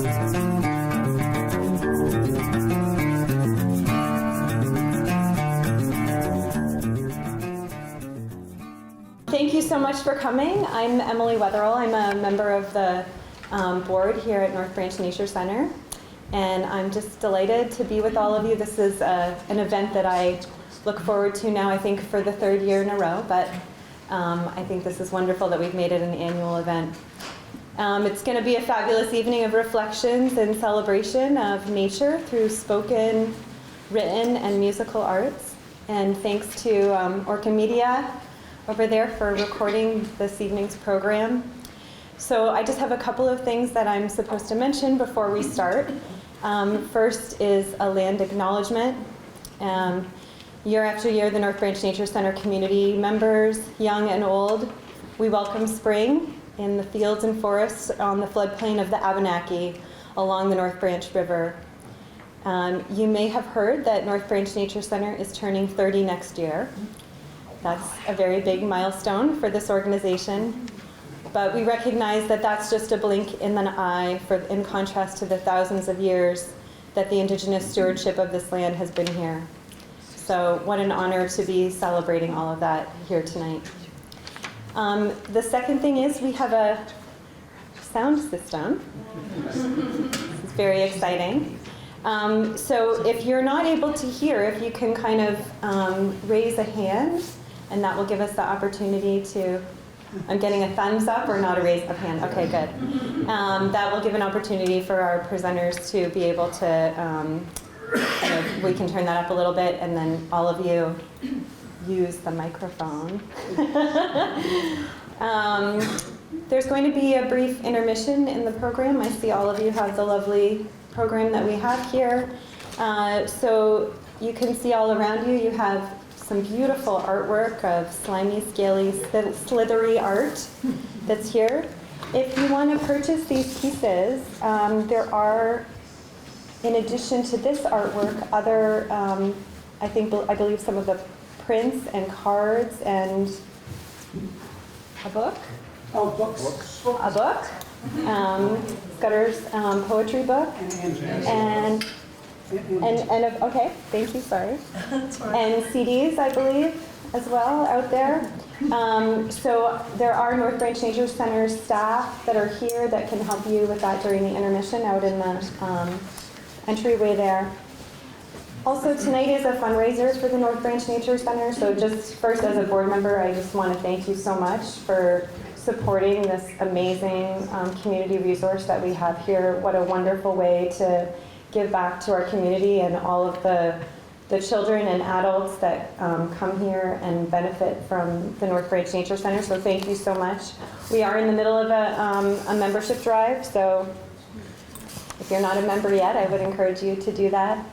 Thank you so much for coming. I'm Emily Wetherall. I'm a member of the board here at North Branch Nature Center, and I'm just delighted to be with all of you. This is an event that I look forward to now, I think, for the third year in a row, but I think this is wonderful that we've made it an annual event. It's going to be a fabulous evening of reflections and celebration of nature through spoken, written, and musical arts. And thanks to Orca Media over there for recording this evening's program. So I just have a couple of things that I'm supposed to mention before we start. First is a land acknowledgement. Year after year, the North Branch Nature Center community members, young and old, we welcome spring in the fields and forests on the floodplain of the Abenaki along the North Branch River. You may have heard that North Branch Nature Center is turning 30 next year. That's a very big milestone for this organization, but we recognize that that's just a blink in the eye in contrast to the thousands of years that the indigenous stewardship of this land has been here. So what an honor to be celebrating all of that here tonight. The second thing is we have a sound system. This is very exciting. So if you're not able to hear, if you can kind of raise a hand, and that will give us the opportunity to, I'm getting a thumbs up or not a raise of hand, okay, good. That will give an opportunity for our presenters to be able to, we can turn that up a little bit, and then all of you use the microphone. There's going to be a brief intermission in the program. I see all of you have the lovely program that we have here. So you can see all around you, you have some beautiful artwork of slimy, scaly, slithery art that's here. If you want to purchase these pieces, there are, in addition to this artwork, other, I believe some of the prints and cards and a book. Oh, books. A book. Scudder's poetry book. And okay, thank you, sorry. And CDs, I believe, as well, out there. So there are North Branch Nature Center staff that are here that can help you with that during the intermission out in the entryway there. Also, tonight is a fundraiser for the North Branch Nature Center. So just first, as a board member, I just want to thank you so much for supporting this amazing community resource that we have here. What a wonderful way to give back to our community and all of the children and adults that come here and benefit from the North Branch Nature Center. So thank you so much. We are in the middle of a membership drive, so if you're not a member yet, I would encourage you to do that.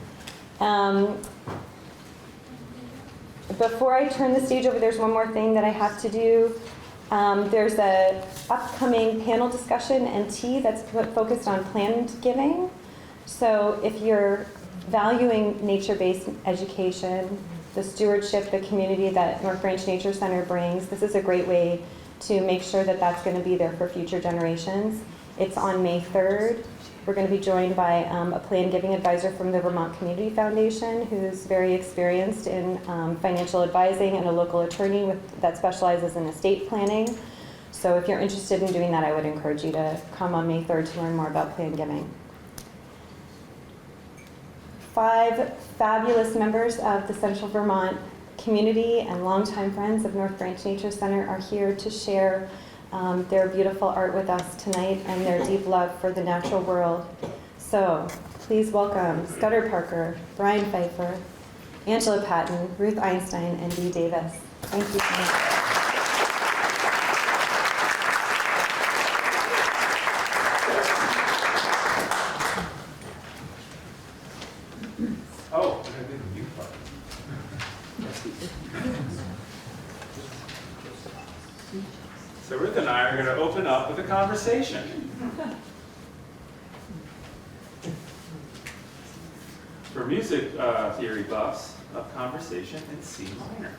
Before I turn the stage over, there's one more thing that I have to do. There's an upcoming panel discussion and tea that's focused on planned giving. So if you're valuing nature-based education, the stewardship, the community that North Branch Nature Center brings, this is a great way to make sure that that's going to be there for future generations. It's on May 3rd. We're going to be joined by a planned giving advisor from the Vermont Community Foundation who's very experienced in financial advising, and a local attorney that specializes in estate planning. So if you're interested in doing that, I would encourage you to come on May 3rd to learn more about planned giving. 5 fabulous members of the Central Vermont community and longtime friends of North Branch Nature Center are here to share their beautiful art with us tonight and their deep love for the natural world. So please welcome Scudder Parker, Brian Pfeiffer, Angela Patton, Ruth Einstein, and Dee Davis. Thank you so much. So Ruth and I are going to open up with a conversation. For music theory buffs, a conversation in C minor.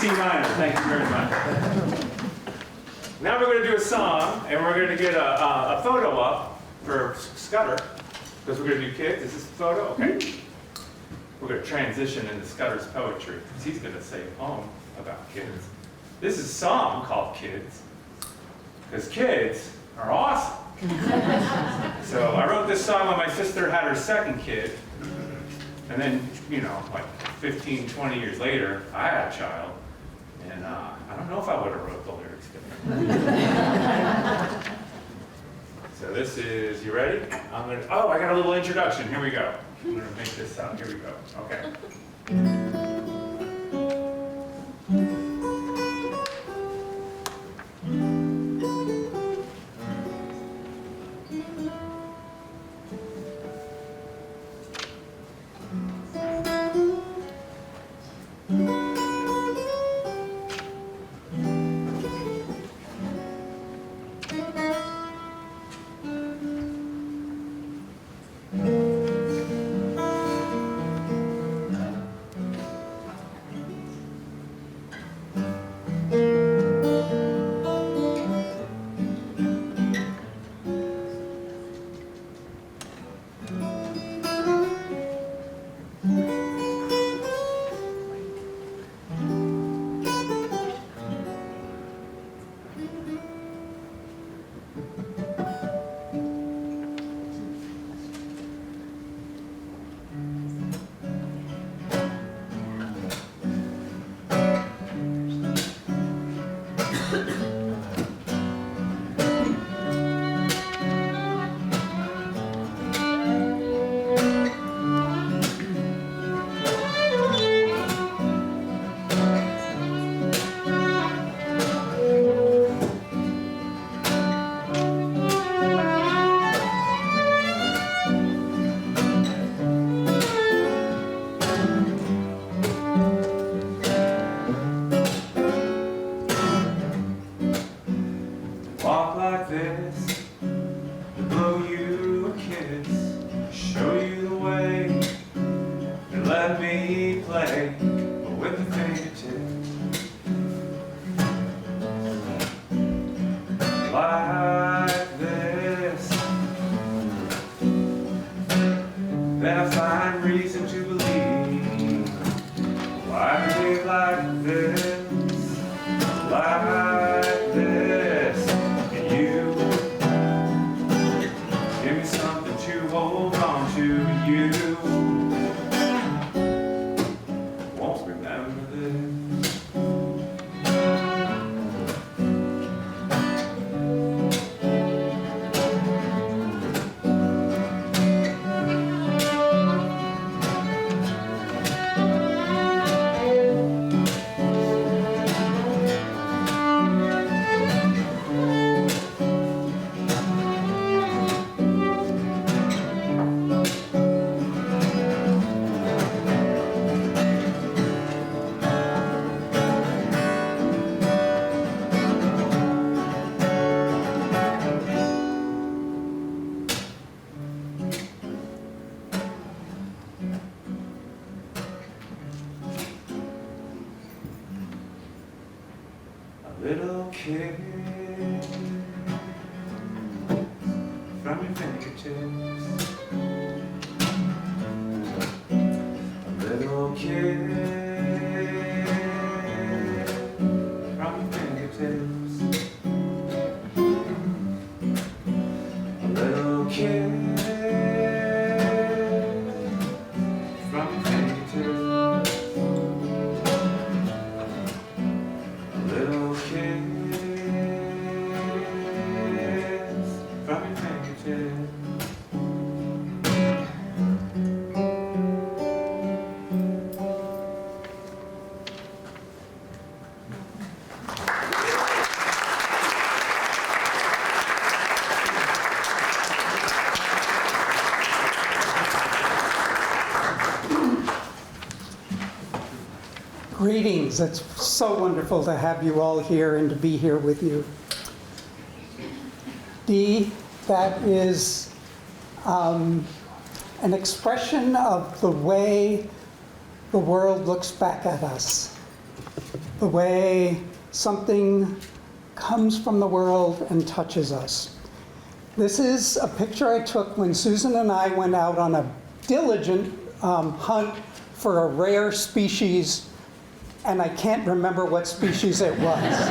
C minor, thank you very much. Now we're going to do a song, and we're going to get a photo up for Scudder, because we're going to do kids. Is this a photo? Okay. We're going to transition into Scudder's poetry, because he's going to say a poem about kids. This is a song called Kids, because kids are awesome. So I wrote this song when my sister had her second kid, and then, you know, like 15, 20 years later, I had a child, and I don't know if I would have wrote the lyrics differently. So this is, you ready? Oh, I got a little introduction. Here we go. I'm gonna make this up. Here we go. Okay. Walk like this, blow you a kiss, show you the way, and let me play with the fingertips. Like this, then I find reason to believe. Why behave like this, like this? You give me something to hold on to. You won't remember this. A little kiss from your fingertips. A little kiss from your fingertips. A little kiss from your fingertips. A little kiss from your fingertips. Greetings. It's so wonderful to have you all here and to be here with you. Dee, that is an expression of the way the world looks back at us. the way something comes from the world and touches us. This is a picture I took when Susan and I went out on a diligent hunt for a rare species, and I can't remember what species it was.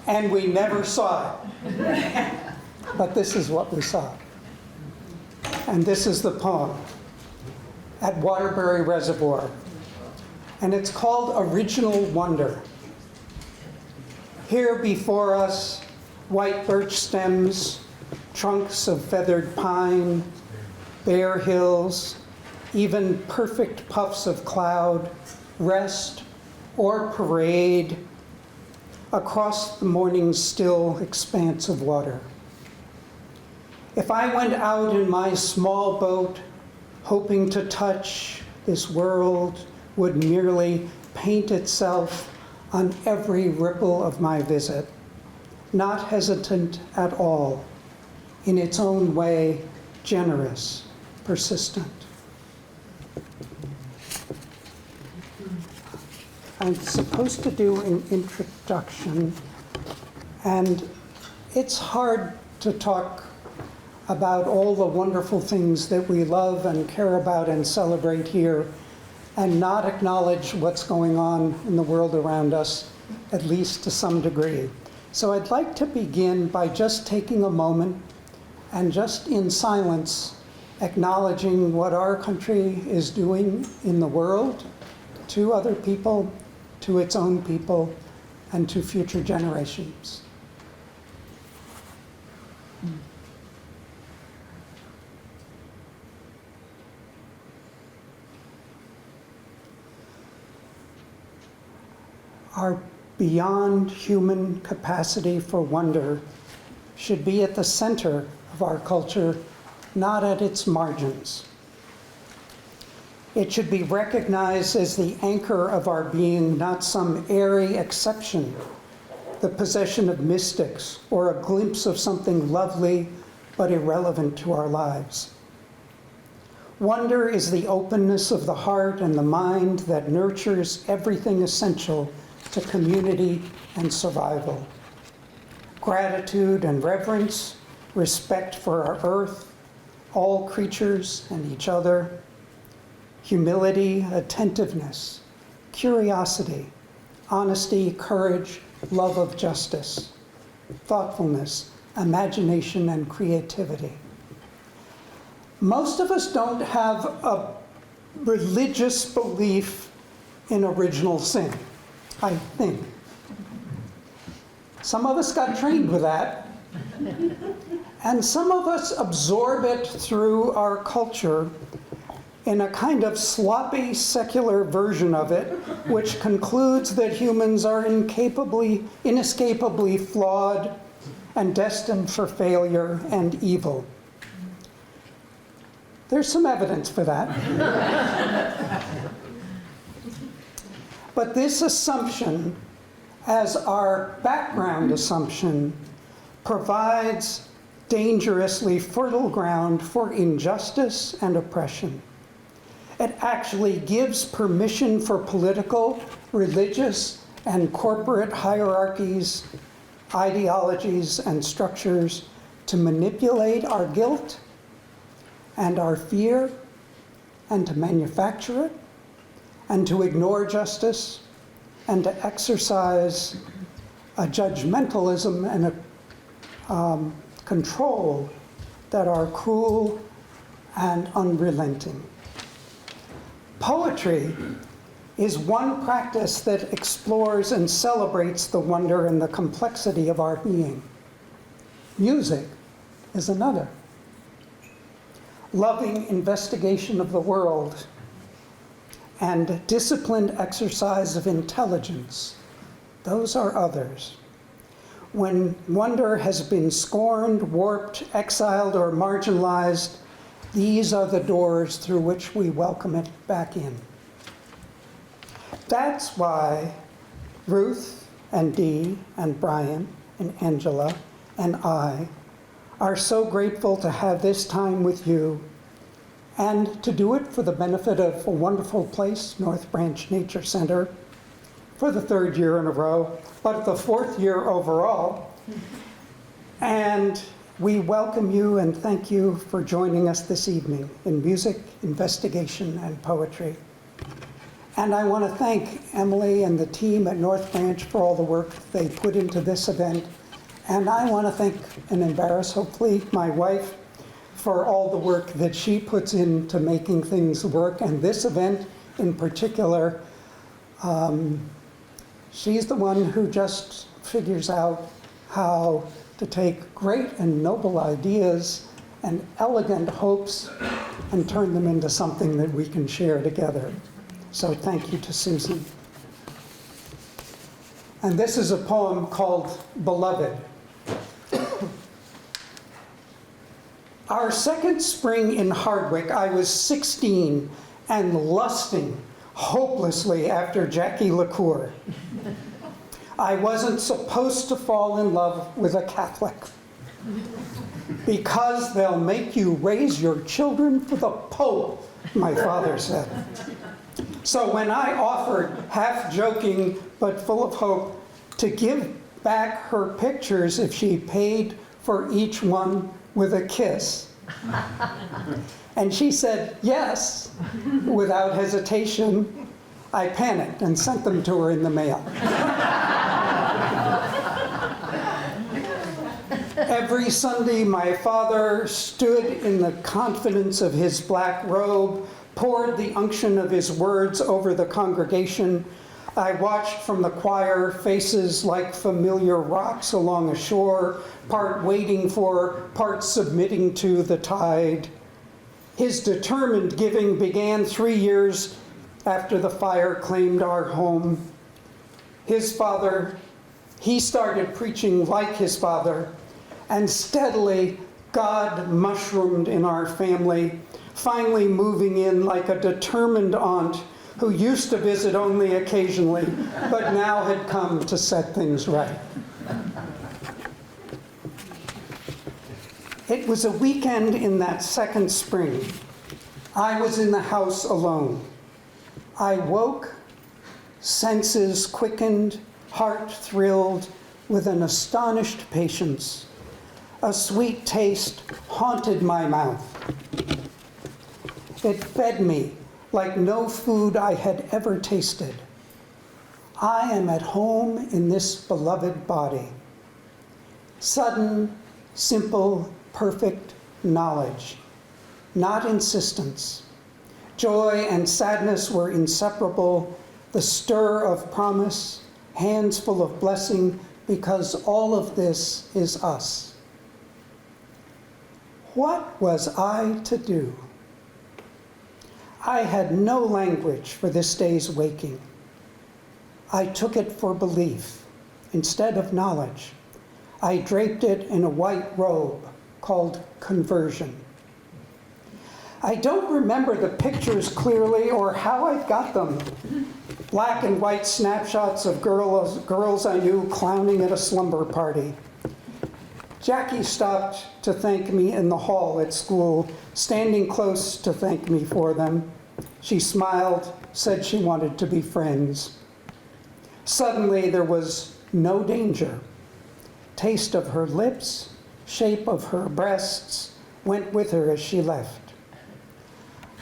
And we never saw it. But this is what we saw. And this is the poem at Waterbury Reservoir. And it's called Original Wonder. Here before us, white birch stems, trunks of feathered pine, bare hills, even perfect puffs of cloud, rest or parade across the morning's still expanse of water. If I went out in my small boat, hoping to touch, this world would merely paint itself on every ripple of my visit, not hesitant at all, in its own way, generous, persistent. I'm supposed to do an introduction, and it's hard to talk about all the wonderful things that we love and care about and celebrate here, and not acknowledge what's going on in the world around us, at least to some degree. So I'd like to begin by just taking a moment and just in silence acknowledging what our country is doing in the world to other people, to its own people, and to future generations. Our beyond human capacity for wonder should be at the center of our culture, not at its margins. It should be recognized as the anchor of our being, not some airy exception, the possession of mystics, or a glimpse of something lovely but irrelevant to our lives. Wonder is the openness of the heart and the mind that nurtures everything essential to community and survival. Gratitude and reverence, respect for our earth, all creatures and each other, humility, attentiveness, curiosity, honesty, courage, love of justice, thoughtfulness, imagination, and creativity. Most of us don't have a religious belief in original sin, I think. Some of us got trained with that, and some of us absorb it through our culture in a kind of sloppy secular version of it, which concludes that humans are inescapably flawed and destined for failure and evil. There's some evidence for that. But this assumption, as our background assumption, provides dangerously fertile ground for injustice and oppression. It actually gives permission for political, religious, and corporate hierarchies, ideologies, and structures to manipulate our guilt and our fear, and to manufacture it, and to ignore justice, and to exercise a judgmentalism and a control that are cruel and unrelenting. Poetry is one practice that explores and celebrates the wonder and the complexity of our being. Music is another. Loving investigation of the world and disciplined exercise of intelligence, those are others. When wonder has been scorned, warped, exiled, or marginalized, these are the doors through which we welcome it back in. That's why Ruth and Dee and Brian and Angela and I are so grateful to have this time with you and to do it for the benefit of a wonderful place, North Branch Nature Center, for the third year in a row, but the fourth year overall. And we welcome you and thank you for joining us this evening in music, investigation, and poetry. And I want to thank Emily and the team at North Branch for all the work they put into this event. And I want to thank and embarrass, hopefully, my wife for all the work that she puts into making things work. And this event in particular, she's the one who just figures out how to take great and noble ideas and elegant hopes and turn them into something that we can share together. So thank you to Susan. And this is a poem called Beloved. Our second spring in Hardwick, I was 16 and lusting hopelessly after Jackie LaCour. I wasn't supposed to fall in love with a Catholic because they'll make you raise your children for the Pope, my father said. So when I offered, half joking but full of hope, to give back her pictures if she paid for each one with a kiss, and she said yes without hesitation, I panicked and sent them to her in the mail. Every Sunday, my father stood in the confidence of his black robe, poured the unction of his words over the congregation. I watched from the choir faces like familiar rocks along a shore, part waiting for, part submitting to the tide. His determined giving began 3 years after the fire claimed our home. His father, he started preaching like his father, and steadily God mushroomed in our family, finally moving in like a determined aunt who used to visit only occasionally, but now had come to set things right. It was a weekend in that second spring. I was in the house alone. I woke, senses quickened, heart thrilled, with an astonished patience. A sweet taste haunted my mouth. It fed me like no food I had ever tasted. I am at home in this beloved body. Sudden, simple, perfect knowledge, not insistence. Joy and sadness were inseparable, the stir of promise, hands full of blessing, because all of this is us. What was I to do? I had no language for this day's waking. I took it for belief instead of knowledge. I draped it in a white robe called conversion. I don't remember the pictures clearly or how I got them. Black and white snapshots of girls I knew clowning at a slumber party. Jackie stopped to thank me in the hall at school, standing close to thank me for them. She smiled, said she wanted to be friends. Suddenly there was no danger. Taste of her lips, shape of her breasts, went with her as she left.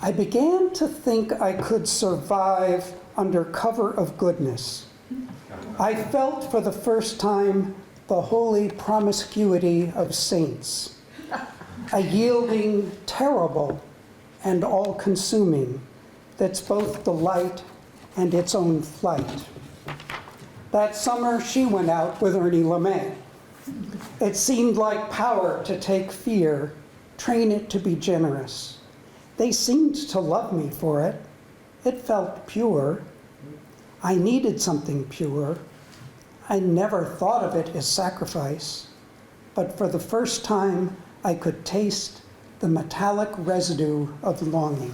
I began to think I could survive under cover of goodness. I felt for the first time the holy promiscuity of saints, a yielding, terrible, and all-consuming that's both delight and its own flight. That summer, she went out with Ernie LeMay. It seemed like power to take fear, train it to be generous. They seemed to love me for it. It felt pure. I needed something pure. I never thought of it as sacrifice, but for the first time, I could taste the metallic residue of longing.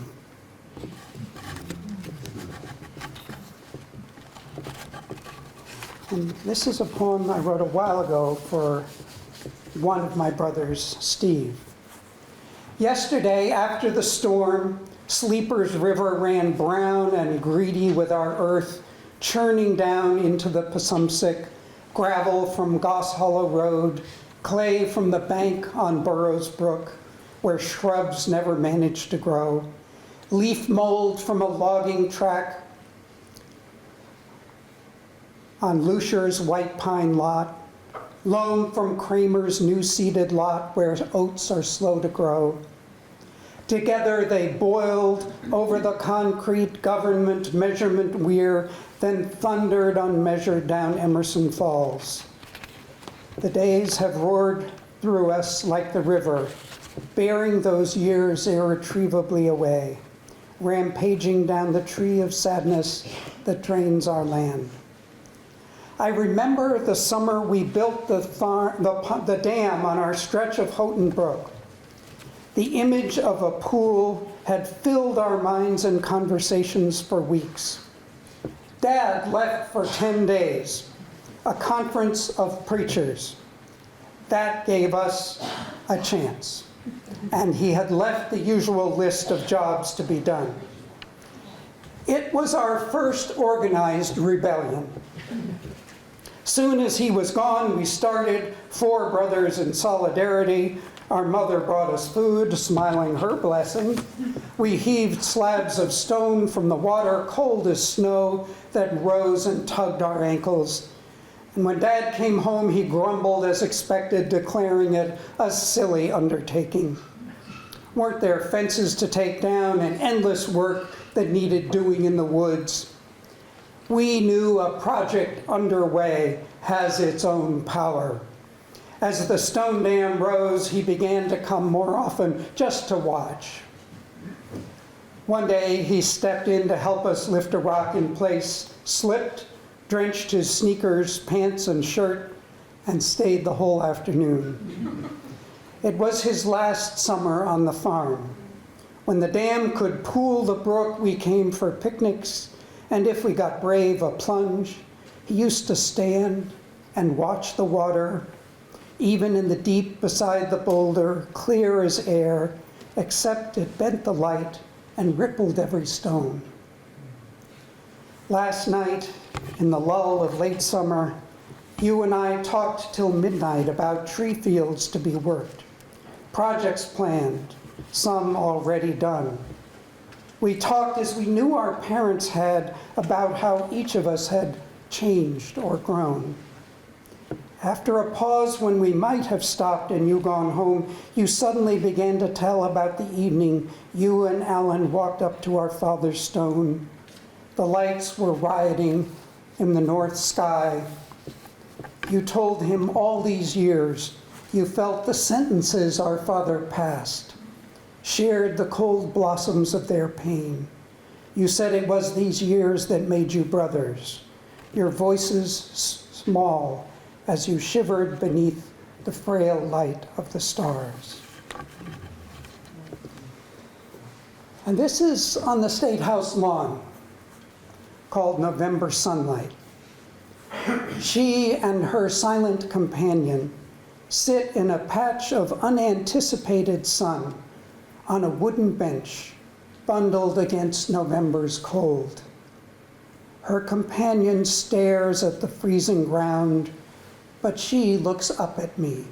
And this is a poem I wrote a while ago for one of my brothers, Steve. Yesterday, after the storm, Sleeper's River ran brown and greedy with our earth, churning down into the Passumpsic, gravel from Goss Hollow Road, clay from the bank on Burrows Brook, where shrubs never managed to grow, leaf mold from a logging track on Lusher's white pine lot, loam from Kramer's new seeded lot where oats are slow to grow. Together they boiled over the concrete government measurement weir, then thundered unmeasured down Emerson Falls. The days have roared through us like the river, bearing those years irretrievably away, rampaging down the tree of sadness that drains our land. I remember the summer we built the dam on our stretch of Houghton Brook. The image of a pool had filled our minds and conversations for weeks. Dad left for 10 days, a conference of preachers. That gave us a chance. And he had left the usual list of jobs to be done. It was our first organized rebellion. Soon as he was gone, we started 4 brothers in solidarity. Our mother brought us food, smiling her blessing. We heaved slabs of stone from the water, cold as snow, that rose and tugged our ankles. And when Dad came home, he grumbled as expected, declaring it a silly undertaking. Weren't there fences to take down and endless work that needed doing in the woods? We knew a project underway has its own power. As the stone dam rose, he began to come more often just to watch. One day, he stepped in to help us lift a rock in place, slipped, drenched his sneakers, pants, and shirt, and stayed the whole afternoon. It was his last summer on the farm. When the dam could pool the brook, we came for picnics, and if we got brave, a plunge. He used to stand and watch the water, even in the deep beside the boulder, clear as air, except it bent the light and rippled every stone. Last night, in the lull of late summer, you and I talked till midnight about tree fields to be worked, projects planned, some already done. We talked as we knew our parents had about how each of us had changed or grown. After a pause when we might have stopped and you gone home, you suddenly began to tell about the evening you and Alan walked up to our father's stone. The lights were rioting in the north sky. You told him all these years you felt the sentences our father passed, shared the cold blossoms of their pain. You said it was these years that made you brothers, your voices small as you shivered beneath the frail light of the stars. And this is on the State House lawn, called November Sunlight. She and her silent companion sit in a patch of unanticipated sun on a wooden bench, bundled against November's cold. Her companion stares at the freezing ground, but she looks up at me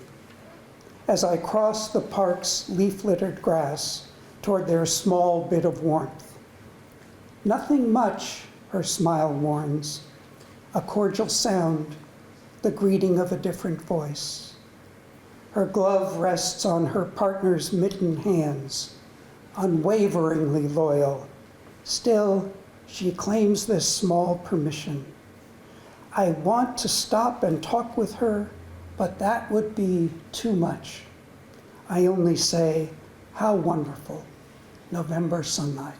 as I cross the park's leaf-littered grass toward their small bit of warmth. Nothing much, her smile warns, a cordial sound, the greeting of a different voice. Her glove rests on her partner's mittened hands, unwaveringly loyal. Still, she claims this small permission. I want to stop and talk with her, but that would be too much. I only say, how wonderful, November sunlight.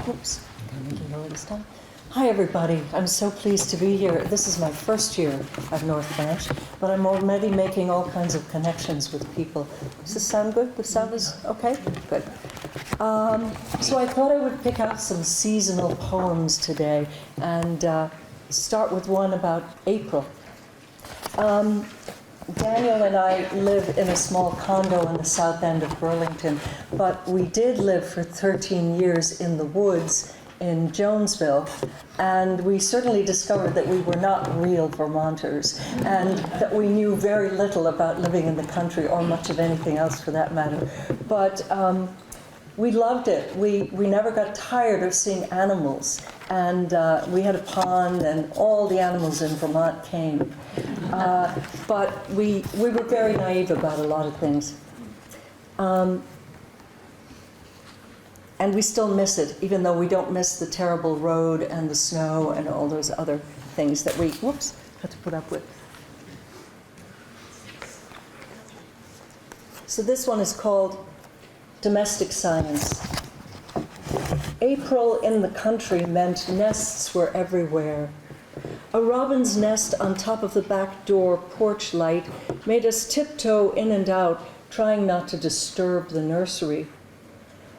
Oops, can we lower this down? Hi, everybody. I'm so pleased to be here. This is my first year at North Branch, but I'm already making all kinds of connections with people. Does this sound good? The sound is okay? Good. So I thought I would pick out some seasonal poems today and start with one about April. Daniel and I live in a small condo in the south end of Burlington, but we did live for 13 years in the woods in Jonesville, and we certainly discovered that we were not real Vermonters, and that we knew very little about living in the country, or much of anything else for that matter. But we loved it. We never got tired of seeing animals, and we had a pond, and all the animals in Vermont came. But we were very naive about a lot of things. And we still miss it, even though we don't miss the terrible road and the snow and all those other things that we, had to put up with. So this one is called Domestic Science. April in the country meant nests were everywhere. A robin's nest on top of the back door porch light made us tiptoe in and out, trying not to disturb the nursery.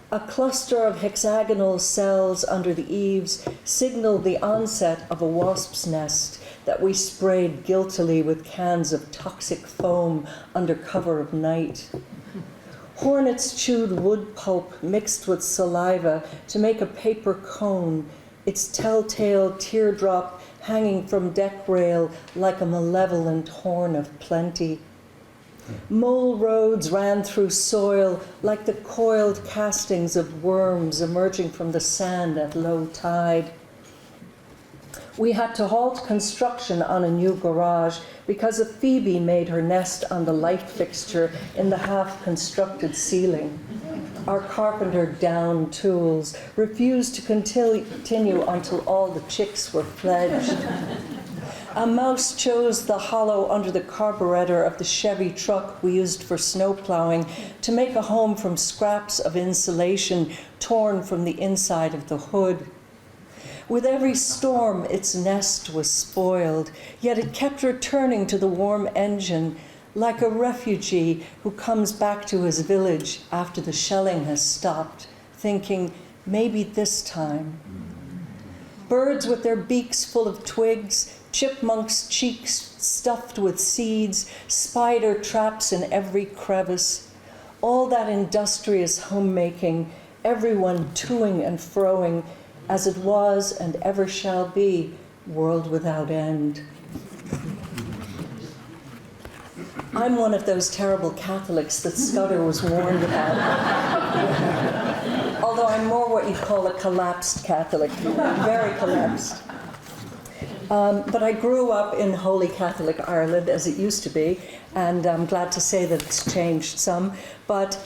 A cluster of hexagonal cells under the eaves signaled the onset of a wasp's nest that we sprayed guiltily with cans of toxic foam under cover of night. Hornets chewed wood pulp mixed with saliva to make a paper cone, its telltale teardrop hanging from deck rail like a malevolent horn of plenty. Mole roads ran through soil like the coiled castings of worms emerging from the sand at low tide. We had to halt construction on a new garage because a phoebe made her nest on the light fixture in the half-constructed ceiling. Our carpenter down tools refused to continue until all the chicks were fledged. A mouse chose the hollow under the carburetor of the Chevy truck we used for snow plowing to make a home from scraps of insulation torn from the inside of the hood. With every storm, its nest was spoiled, yet it kept returning to the warm engine, like a refugee who comes back to his village after the shelling has stopped, thinking, maybe this time. Birds with their beaks full of twigs, chipmunks' cheeks stuffed with seeds, spider traps in every crevice, all that industrious homemaking, everyone toing and froing, as it was and ever shall be, world without end. I'm one of those terrible Catholics that Scudder was warned about. Although I'm more what you'd call a collapsed Catholic, very collapsed. But I grew up in Holy Catholic Ireland, as it used to be, and I'm glad to say that it's changed some. But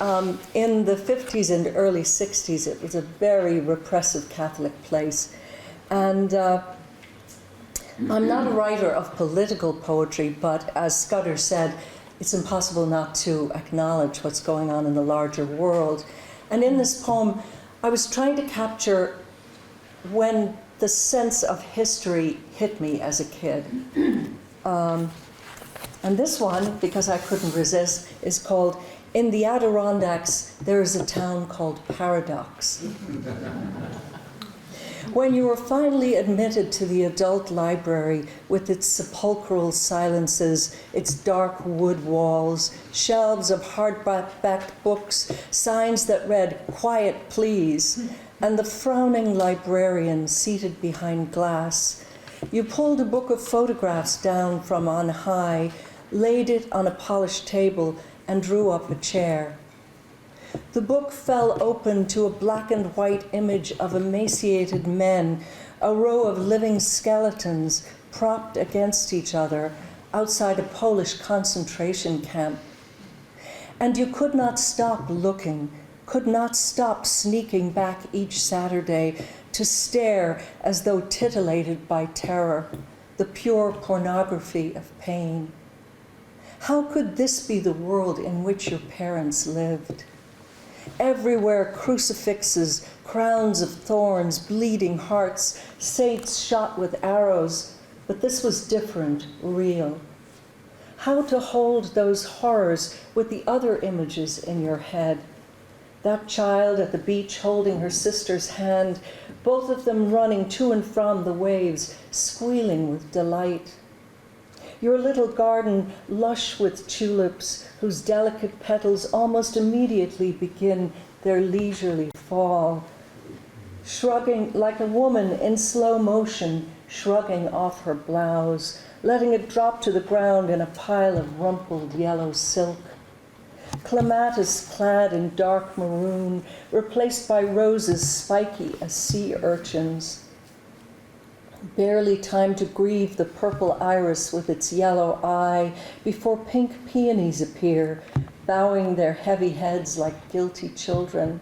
in the 50s and early 60s, it was a very repressive Catholic place. And I'm not a writer of political poetry, but as Scudder said, it's impossible not to acknowledge what's going on in the larger world. And in this poem, I was trying to capture when the sense of history hit me as a kid. And this one, because I couldn't resist, is called In the Adirondacks, There is a Town Called Paradox. When you were finally admitted to the adult library with its sepulchral silences, its dark wood walls, shelves of hardback books, signs that read, "Quiet, please," and the frowning librarian seated behind glass, you pulled a book of photographs down from on high, laid it on a polished table, and drew up a chair. The book fell open to a black and white image of emaciated men, a row of living skeletons propped against each other outside a Polish concentration camp. And you could not stop looking, could not stop sneaking back each Saturday to stare as though titillated by terror, the pure pornography of pain. How could this be the world in which your parents lived? Everywhere crucifixes, crowns of thorns, bleeding hearts, saints shot with arrows, but this was different, real. How to hold those horrors with the other images in your head? That child at the beach holding her sister's hand, both of them running to and from the waves, squealing with delight. Your little garden lush with tulips, whose delicate petals almost immediately begin their leisurely fall, shrugging like a woman in slow motion, shrugging off her blouse, letting it drop to the ground in a pile of rumpled yellow silk. Clematis clad in dark maroon, replaced by roses spiky as sea urchins. Barely time to grieve the purple iris with its yellow eye before pink peonies appear, bowing their heavy heads like guilty children.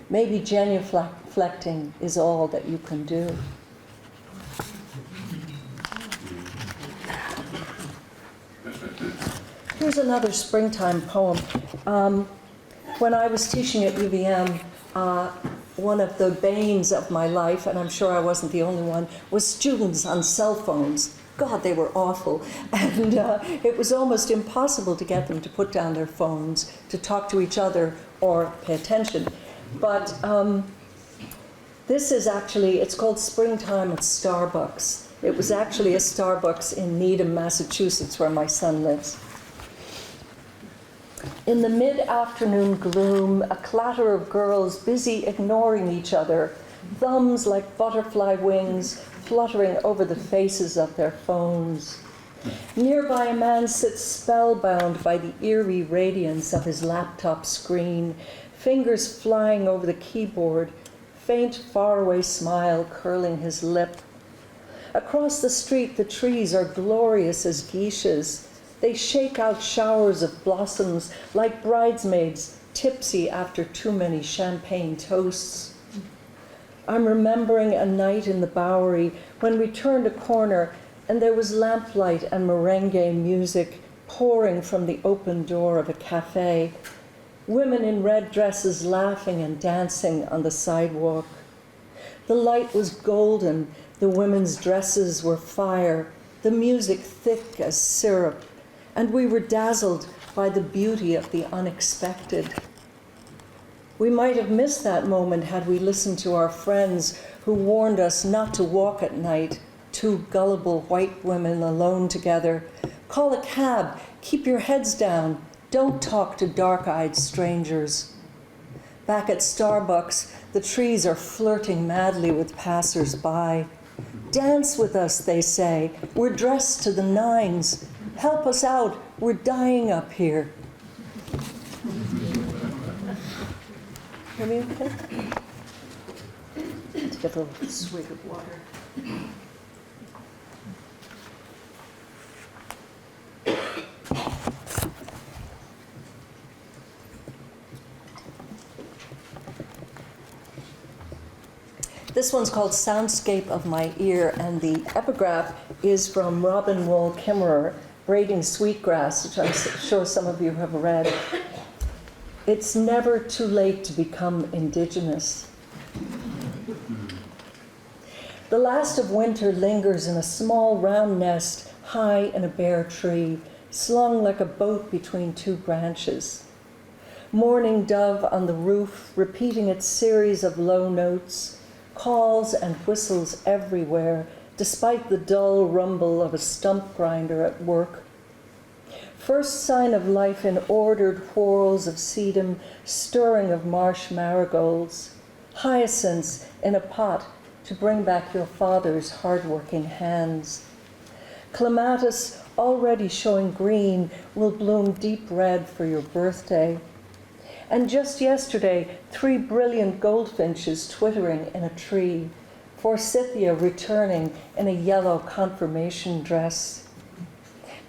Maybe genuflecting is all that you can do. Here's another springtime poem. When I was teaching at UVM, one of the banes of my life, and I'm sure I wasn't the only one, was students on cell phones. God, they were awful. And it was almost impossible to get them to put down their phones, to talk to each other or pay attention. But this is actually, it's called Springtime at Starbucks. It was actually a Starbucks in Needham, Massachusetts, where my son lives. In the mid-afternoon gloom, a clatter of girls busy ignoring each other, thumbs like butterfly wings fluttering over the faces of their phones. Nearby, a man sits spellbound by the eerie radiance of his laptop screen, fingers flying over the keyboard, faint, faraway smile curling his lip. Across the street, the trees are glorious as geishas. They shake out showers of blossoms like bridesmaids tipsy after too many champagne toasts. I'm remembering a night in the Bowery when we turned a corner and there was lamplight and merengue music pouring from the open door of a cafe. Women in red dresses laughing and dancing on the sidewalk. The light was golden, the women's dresses were fire, the music thick as syrup, and we were dazzled by the beauty of the unexpected. We might have missed that moment had we listened to our friends who warned us not to walk at night, two gullible white women alone together. Call a cab, keep your heads down, don't talk to dark-eyed strangers. Back at Starbucks, the trees are flirting madly with passers-by. Dance with us, they say, we're dressed to the nines. Help us out, we're dying up here. Hear me okay? Let's get a little swig of water. This one's called Soundscape of My Ear, and the epigraph is from Robin Wall Kimmerer, Braiding Sweetgrass, which I'm sure some of you have read. It's never too late to become indigenous. The last of winter lingers in a small round nest high in a bare tree, slung like a boat between two branches. Mourning dove on the roof, repeating its series of low notes, calls and whistles everywhere, despite the dull rumble of a stump grinder at work. First sign of life in ordered whorls of sedum, stirring of marsh marigolds, hyacinths in a pot to bring back your father's hard-working hands. Clematis, already showing green, will bloom deep red for your birthday. And just yesterday, 3 brilliant goldfinches twittering in a tree, Forsythia returning in a yellow confirmation dress.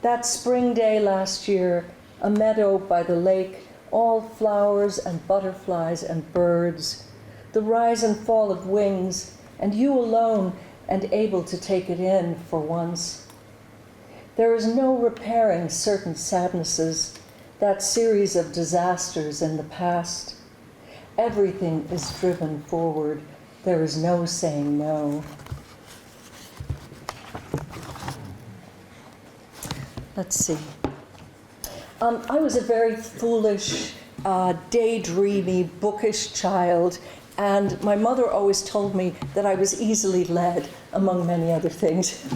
That spring day last year, a meadow by the lake, all flowers and butterflies and birds, the rise and fall of wings, and you alone and able to take it in for once. There is no repairing certain sadnesses, that series of disasters in the past. Everything is driven forward. There is no saying no. Let's see. I was a very foolish a daydreamy, bookish child, and my mother always told me that I was easily led, among many other things.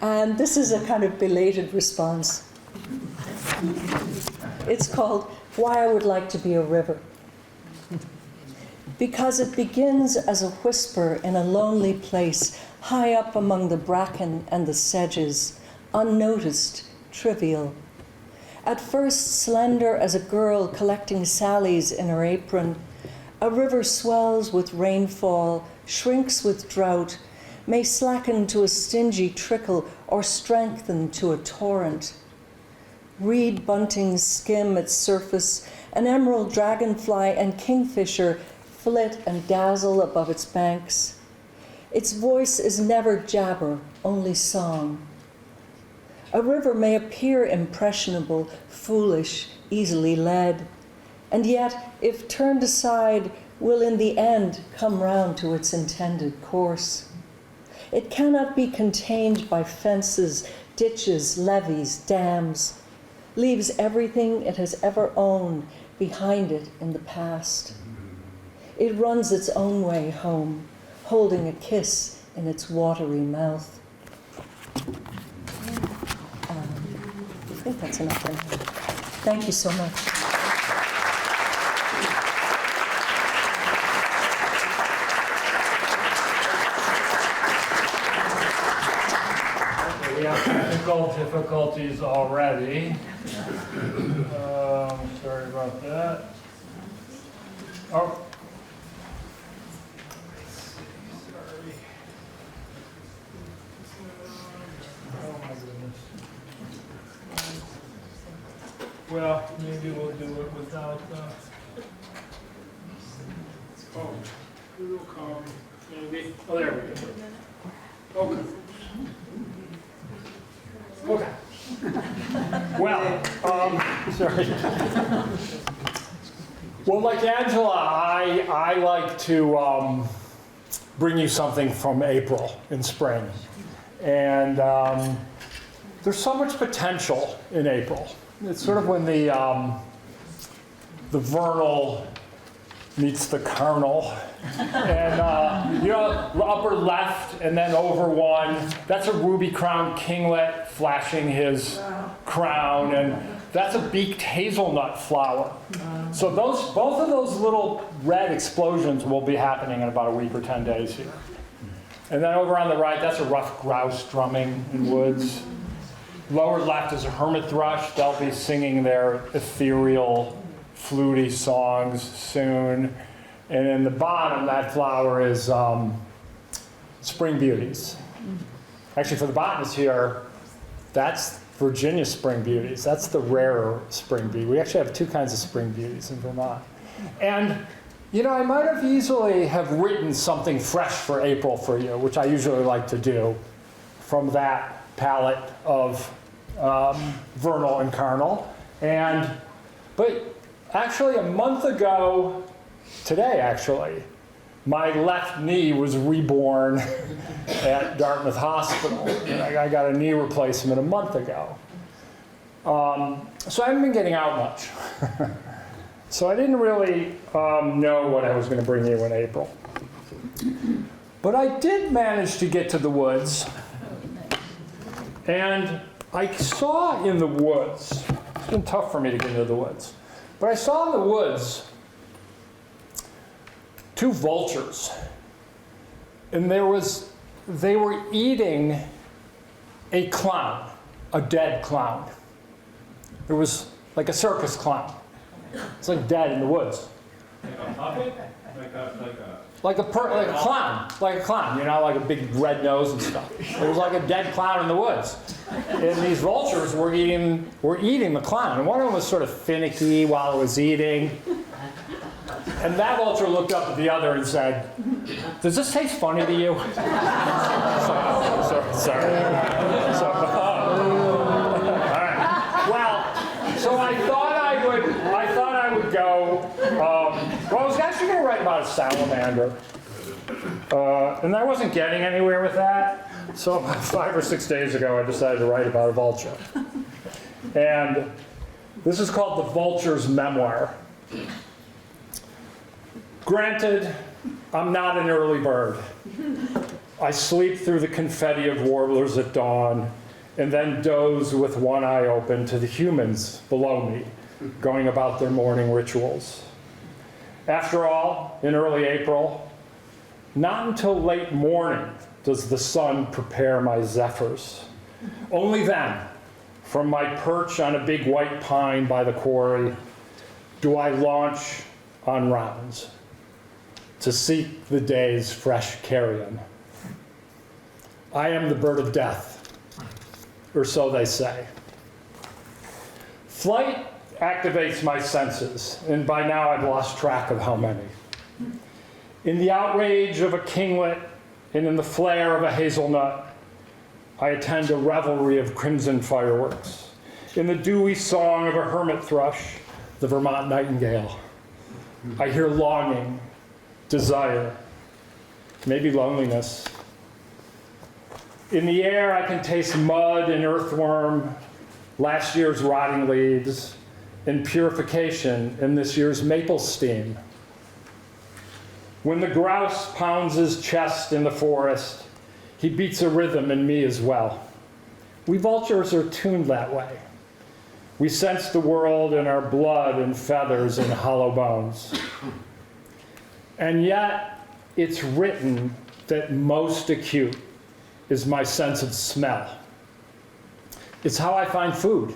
And this is a kind of belated response. It's called Why I Would Like to Be a River. Because it begins as a whisper in a lonely place, high up among the bracken and the sedges, unnoticed, trivial. At first slender as a girl collecting sallies in her apron, a river swells with rainfall, shrinks with drought, may slacken to a stingy trickle or strengthen to a torrent. Reed buntings skim its surface, an emerald dragonfly and kingfisher flit and dazzle above its banks. Its voice is never jabber, only song. A river may appear impressionable, foolish, easily led, and yet, if turned aside, will in the end come round to its intended course. It cannot be contained by fences, ditches, levees, dams, leaves everything it has ever owned behind it in the past. It runs its own way home, holding a kiss in its watery mouth. I think that's enough for now. Thank you so much. We have technical difficulties already. Sorry about that. Oh. Sorry. Oh my goodness. Well, maybe we'll do it without oh, it'll come, maybe. Oh, there we go. Okay. Okay. Well, sorry. Well, like Angela, I like to bring you something from April in spring. And there's so much potential in April. It's sort of when the vernal meets the carnal. And, you know, upper left and then over one, that's a ruby-crowned kinglet flashing his crown, and that's a beaked hazelnut flower. So both of those little red explosions will be happening in about a week or 10 days here. And then over on the right, that's a ruffed grouse drumming in woods. Lower left is a hermit thrush. They'll be singing their ethereal, fluty songs soon. And in the bottom, that flower is spring beauties. Actually, for the botanists here, that's Virginia spring beauties. That's the rarer spring beauty. We actually have two kinds of spring beauties in Vermont. And, you know, I might have easily have written something fresh for April for you, which I usually like to do from that palette of vernal and carnal. But actually, a month ago, today actually, my left knee was reborn at Dartmouth Hospital. And I got a knee replacement a month ago. So I haven't been getting out much. So I didn't really know what I was going to bring you in April. But I did manage to get to the woods. And I saw in the woods, it's been tough for me to get into the woods, but I saw in the woods two vultures. And they were eating a clown, a dead clown. It was like a circus clown. It's like dead in the woods. Like a puppet? Like a clown, you know, like a big red nose and stuff. It was like a dead clown in the woods. And these vultures were eating the clown. And one of them was sort of finicky while it was eating. And that vulture looked up at the other and said, "Does this taste funny to you?" Sorry. All right. Well, so I thought I would go. Well, I was actually going to write about a salamander, and I wasn't getting anywhere with that. So about 5 or 6 days ago, I decided to write about a vulture. And This is called The Vulture's Memoir. Granted, I'm not an early bird. I sleep through the confetti of warblers at dawn, and then doze with one eye open to the humans below me, going about their morning rituals. After all, in early April, not until late morning does the sun prepare my zephyrs. Only then, from my perch on a big white pine by the quarry, do I launch on rounds to seek the day's fresh carrion. I am the bird of death, or so they say. Flight activates my senses, and by now I've lost track of how many. In the outrage of a kinglet and in the flare of a hazelnut, I attend a revelry of crimson fireworks. In the dewy song of a hermit thrush, the Vermont nightingale, I hear longing, desire, maybe loneliness. In the air, I can taste mud and earthworm, last year's rotting leaves, and purification in this year's maple steam. When the grouse pounds his chest in the forest, he beats a rhythm in me as well. We vultures are tuned that way. We sense the world in our blood and feathers and hollow bones. And yet, it's written that most acute is my sense of smell. It's how I find food.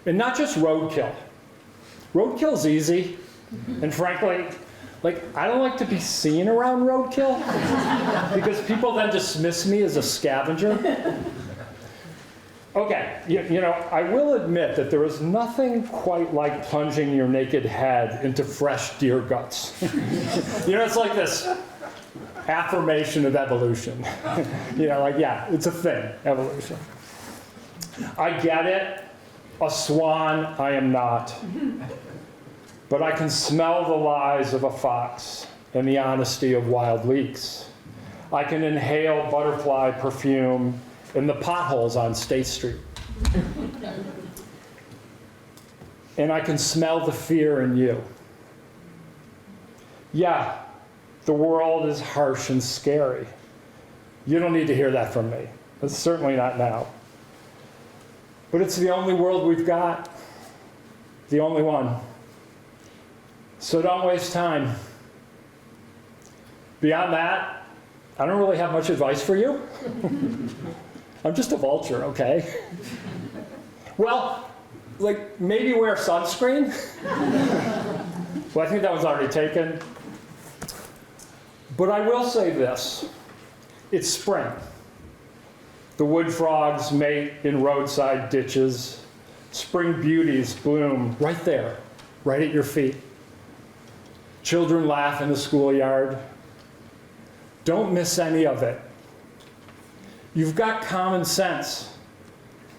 And not just roadkill. Roadkill's easy. And frankly, I don't like to be seen around roadkill because people then dismiss me as a scavenger. Okay, you know, I will admit that there is nothing quite like plunging your naked head into fresh deer guts. You know, it's like this affirmation of evolution. You know, yeah, it's a thing, evolution. I get it. A swan I am not. But I can smell the lies of a fox and the honesty of wild leeks. I can inhale butterfly perfume in the potholes on State Street. And I can smell the fear in you. Yeah, the world is harsh and scary. You don't need to hear that from me. It's certainly not now. But it's the only world we've got. The only one. So don't waste time. Beyond that, I don't really have much advice for you. I'm just a vulture, okay? Well, maybe wear sunscreen. Well, I think that was already taken. But I will say this. It's spring. The wood frogs mate in roadside ditches. Spring beauties bloom right there, right at your feet. Children laugh in the schoolyard. Don't miss any of it. You've got common sense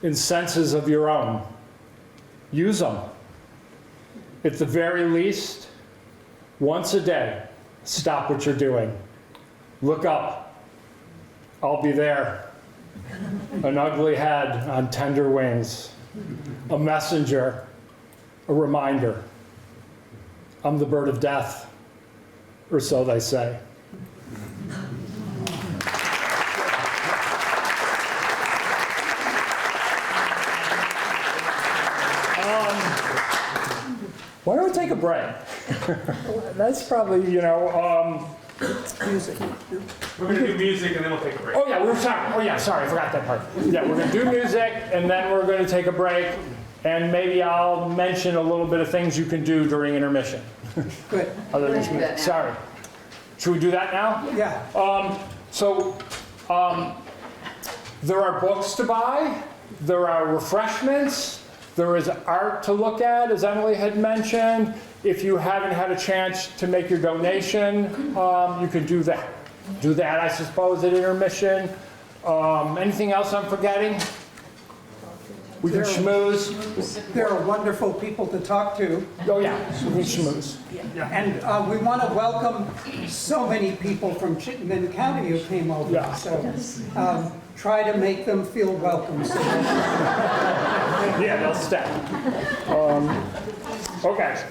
and senses of your own. Use them. At the very least, once a day, stop what you're doing. Look up. I'll be there. An ugly head on tender wings. A messenger. A reminder. I'm the bird of death, or so they say. Why don't we take a break? That's probably, music. We're going to do music and then we'll take a break. Oh, yeah, sorry, I forgot that part. Yeah, we're going to do music, and then we're going to take a break, and maybe I'll mention a little bit of things you can do during intermission. Good. Other than music. Sorry. Should we do that now? Yeah. There are books to buy. There are refreshments. There is art to look at, as Emily had mentioned. If you haven't had a chance to make your donation, you can do that. Do that, I suppose, at intermission. Anything else I'm forgetting? We can They're- schmooze. They're wonderful people to talk to. Oh, yeah, we can schmooze. And we want to welcome so many people from Chittenden County who came over. Yeah. So try to make them feel welcome. So Yeah, they'll stay. Okay.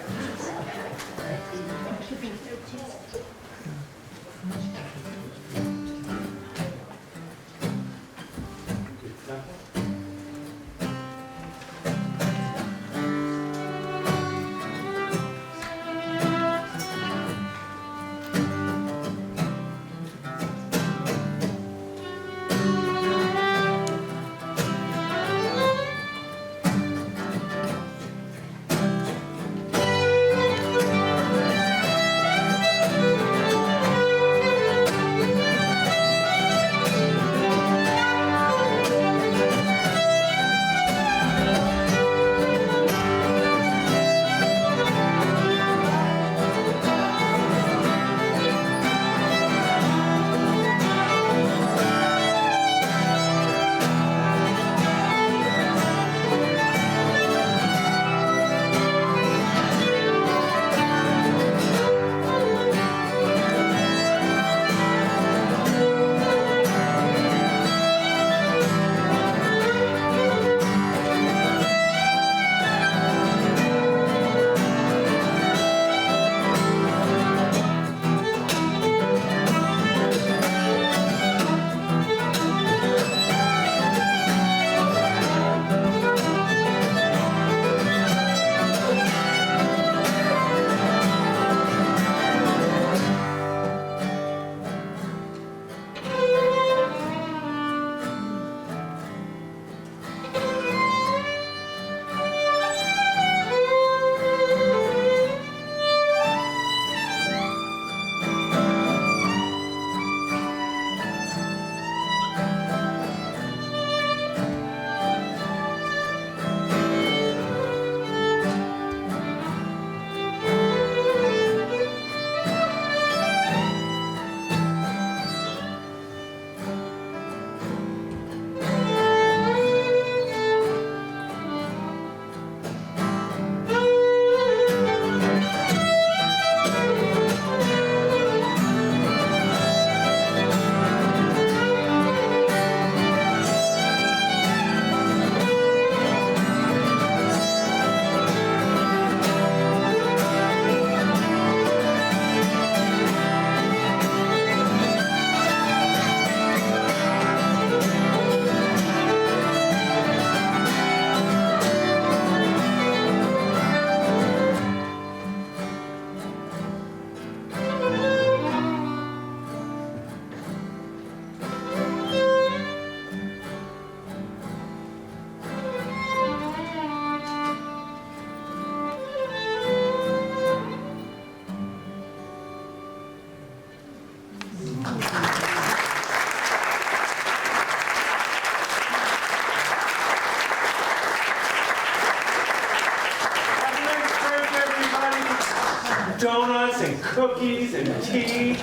Donuts and cookies and tea.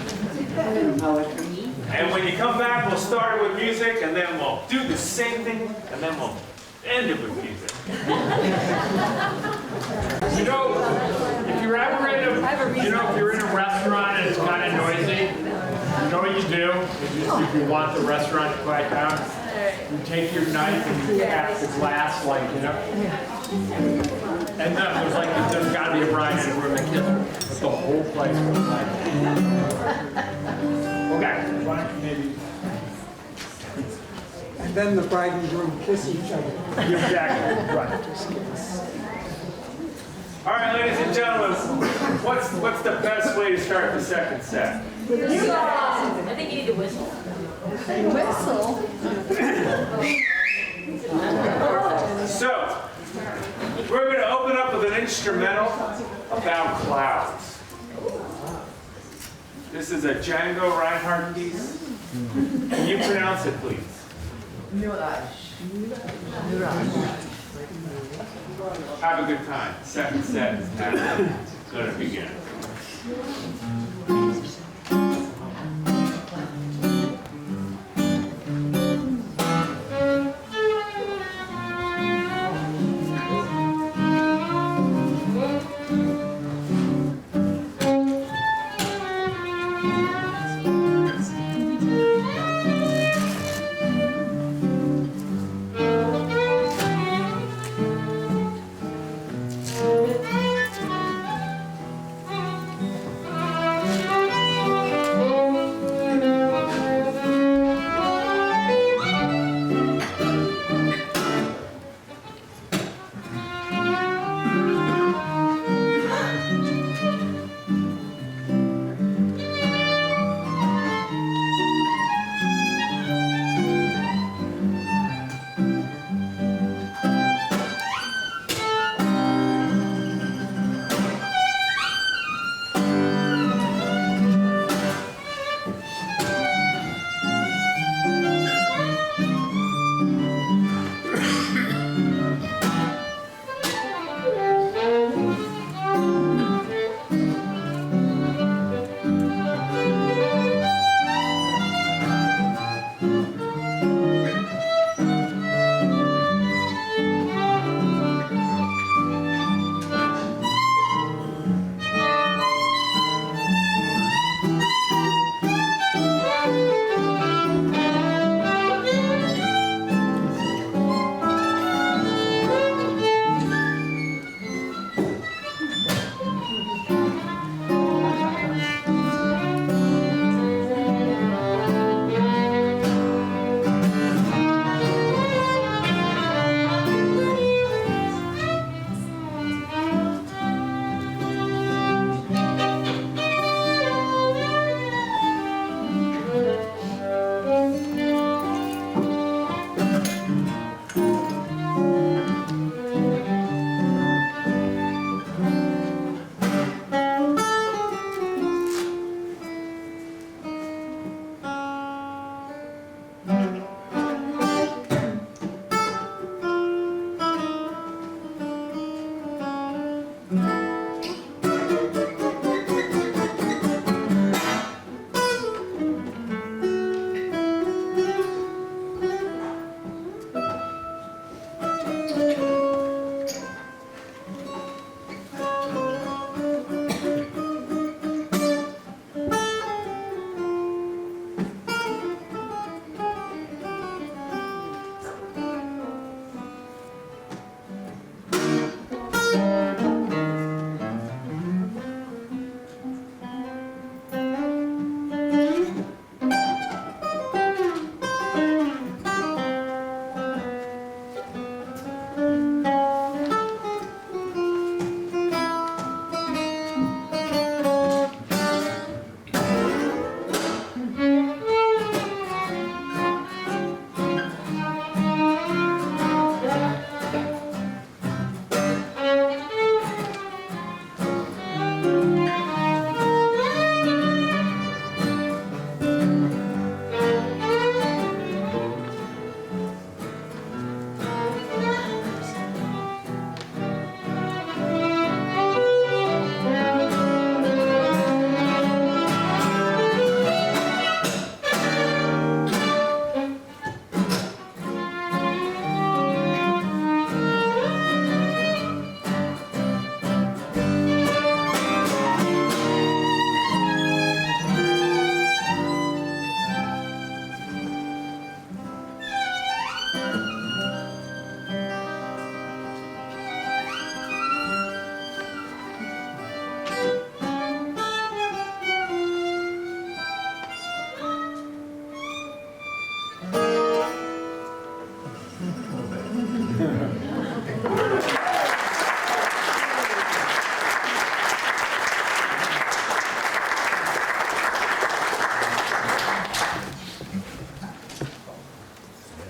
And when you come back, we'll start it with music, and then we'll do the same thing, and then we'll end it with music. You know, if you're ever in a, if you're in a restaurant and it's kind of noisy, you know what you do? If you want the restaurant to quiet down, you take your knife and you tap the glass, like, you know. And there's got to be a bride in the room that kisses her. But the whole place goes like. Okay, why don't you maybe. and then the bride and groom kiss each other. You're exactly right. All right, ladies and gentlemen, what's the best way to start the second set? I think you need to whistle. So, we're going to open up with an instrumental about clouds. This is a Django Reinhardt piece. Can you pronounce it, please? Have a good time. Second set is now going to begin.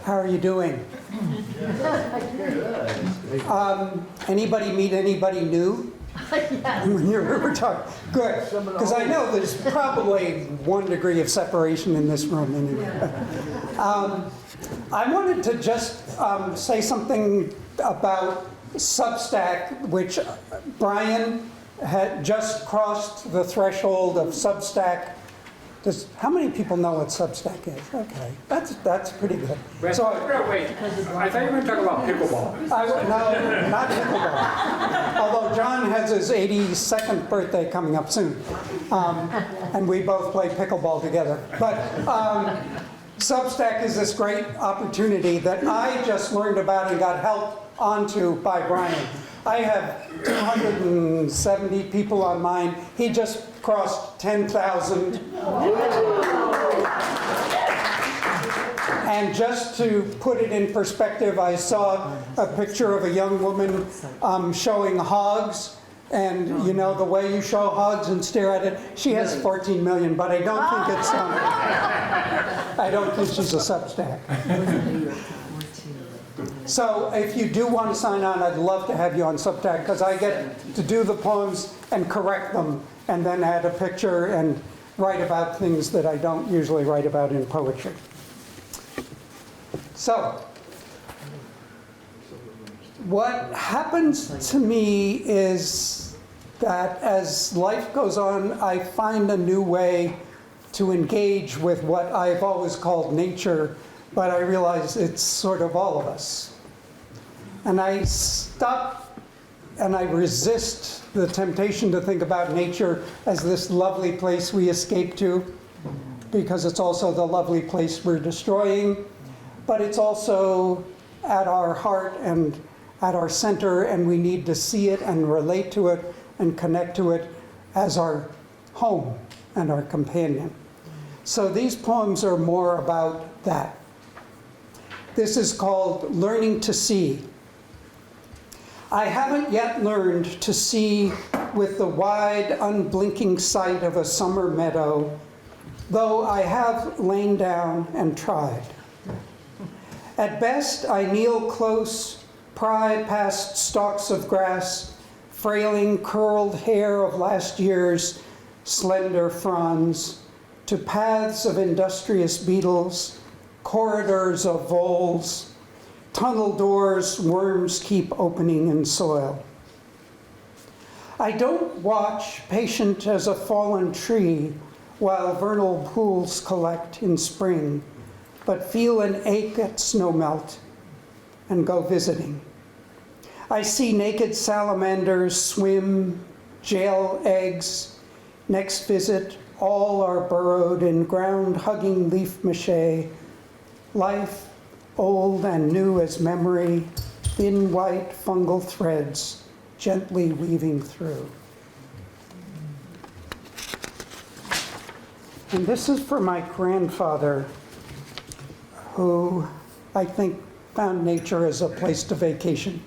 How are you doing? Anybody meet anybody new? When you were talking, good, because I know there's probably 1 degree of separation in this room anyway. I wanted to just say something about Substack, which Brian had just crossed the threshold of Substack. How many people know what Substack is? Okay, that's pretty good. Wait, So, wait, I thought you were talking about pickleball. no, not pickleball. Although John has his 82nd birthday coming up soon. And we both play pickleball together. But Substack is this great opportunity that I just learned about and got helped onto by Brian. I have 270 people on mine. He just crossed 10,000. And just to put it in perspective, I saw a picture of a young woman showing hogs. And you know, the way you show hogs and stare at it, she has 14 million, but I don't think it's, I don't think she's a Substack. So if you do want to sign on, I'd love to have you on Substack, because I get to do the poems and correct them, and then add a picture and write about things that I don't usually write about in poetry. So, what happens to me is that as life goes on, I find a new way to engage with what I've always called nature, but I realize it's sort of all of us. And I stop and I resist the temptation to think about nature as this lovely place we escape to, because it's also the lovely place we're destroying, but it's also at our heart and at our center, and we need to see it and relate to it and connect to it as our home and our companion. So these poems are more about that. This is called Learning to See. I haven't yet learned to see with the wide, unblinking sight of a summer meadow, though I have lain down and tried. At best, I kneel close, pry past stalks of grass, frailing curled hair of last year's slender fronds, to paths of industrious beetles, corridors of voles, tunnel doors worms keep opening in soil. I don't watch, patient as a fallen tree, while vernal pools collect in spring, but feel an ache at snowmelt and go visiting. I see naked salamanders swim, jail eggs. Next visit, all are burrowed in ground-hugging leaf mache. Life, old and new as memory, thin white fungal threads gently weaving through. And this is for my grandfather, who I think found nature as a place to vacation.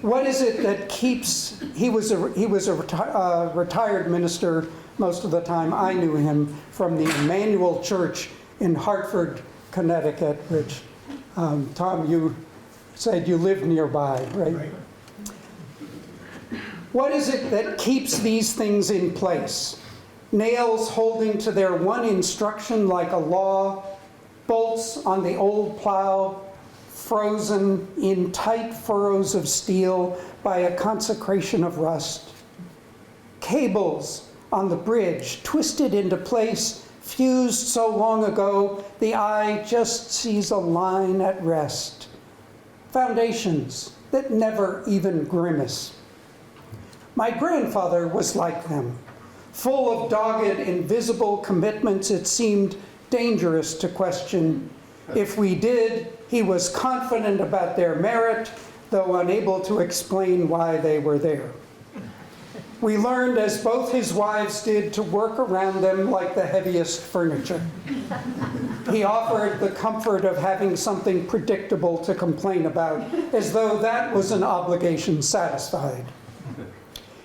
What is it that keeps, he was a retired minister most of the time I knew him, from the Emmanuel Church in Hartford, Connecticut, which, Tom, you said you lived nearby, right? What is it that keeps these things in place? Nails holding to their one instruction like a law, bolts on the old plow, frozen in tight furrows of steel by a consecration of rust. Cables on the bridge, twisted into place, fused so long ago, the eye just sees a line at rest. Foundations that never even grimace. My grandfather was like them, full of dogged, invisible commitments it seemed dangerous to question. If we did, he was confident about their merit, though unable to explain why they were there. We learned, as both his wives did, to work around them like the heaviest furniture. He offered the comfort of having something predictable to complain about, as though that was an obligation satisfied.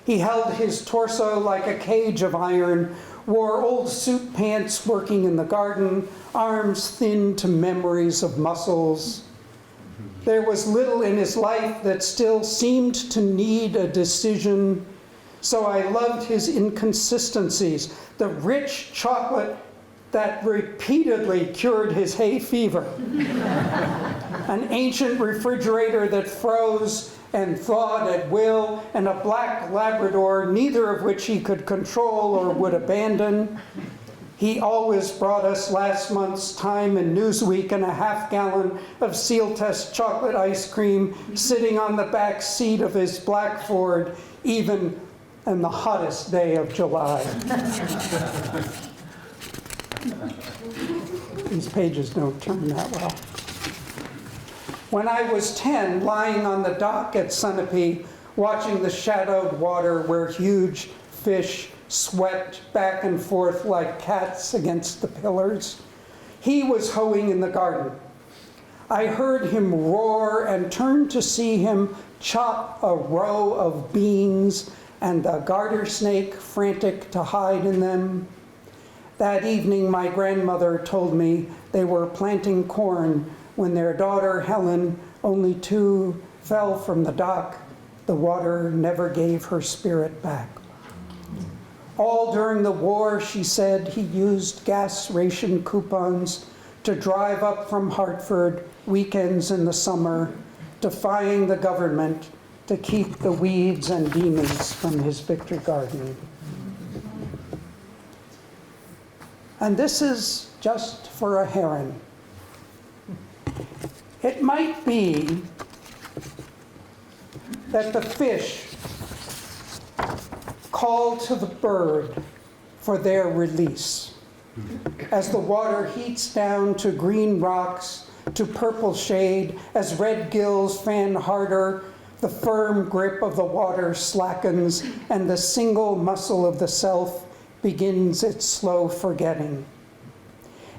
He held his torso like a cage of iron, wore old suit pants working in the garden, arms thin to memories of muscles. There was little in his life that still seemed to need a decision, so I loved his inconsistencies, the rich chocolate that repeatedly cured his hay fever, an ancient refrigerator that froze and thawed at will, and a black Labrador, neither of which he could control or would abandon. He always brought us last month's Time and Newsweek and a half-gallon of Seal Test chocolate ice cream sitting on the back seat of his black Ford, even on the hottest day of July. These pages don't turn that well. When I was 10, lying on the dock at Sunapee, watching the shadowed water where huge fish swept back and forth like cats against the pillars, he was hoeing in the garden. I heard him roar and turned to see him chop a row of beans and a garter snake frantic to hide in them. That evening, my grandmother told me they were planting corn when their daughter, Helen, only 2, fell from the dock. The water never gave her spirit back. All during the war, she said, he used gas ration coupons to drive up from Hartford weekends in the summer, defying the government to keep the weeds and demons from his victory garden. And this is just for a heron. It might be that the fish call to the bird for their release. As the water heats down to green rocks, to purple shade, as red gills fan harder, the firm grip of the water slackens, and the single muscle of the self begins its slow forgetting.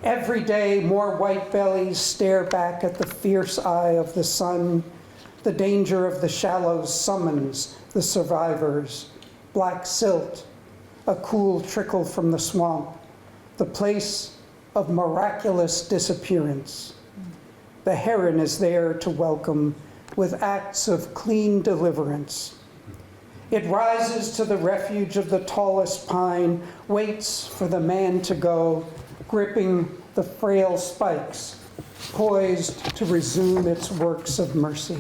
Every day, more white bellies stare back at the fierce eye of the sun. The danger of the shallows summons the survivors. Black silt, a cool trickle from the swamp, the place of miraculous disappearance. The heron is there to welcome with acts of clean deliverance. It rises to the refuge of the tallest pine, waits for the man to go, gripping the frail spikes, poised to resume its works of mercy.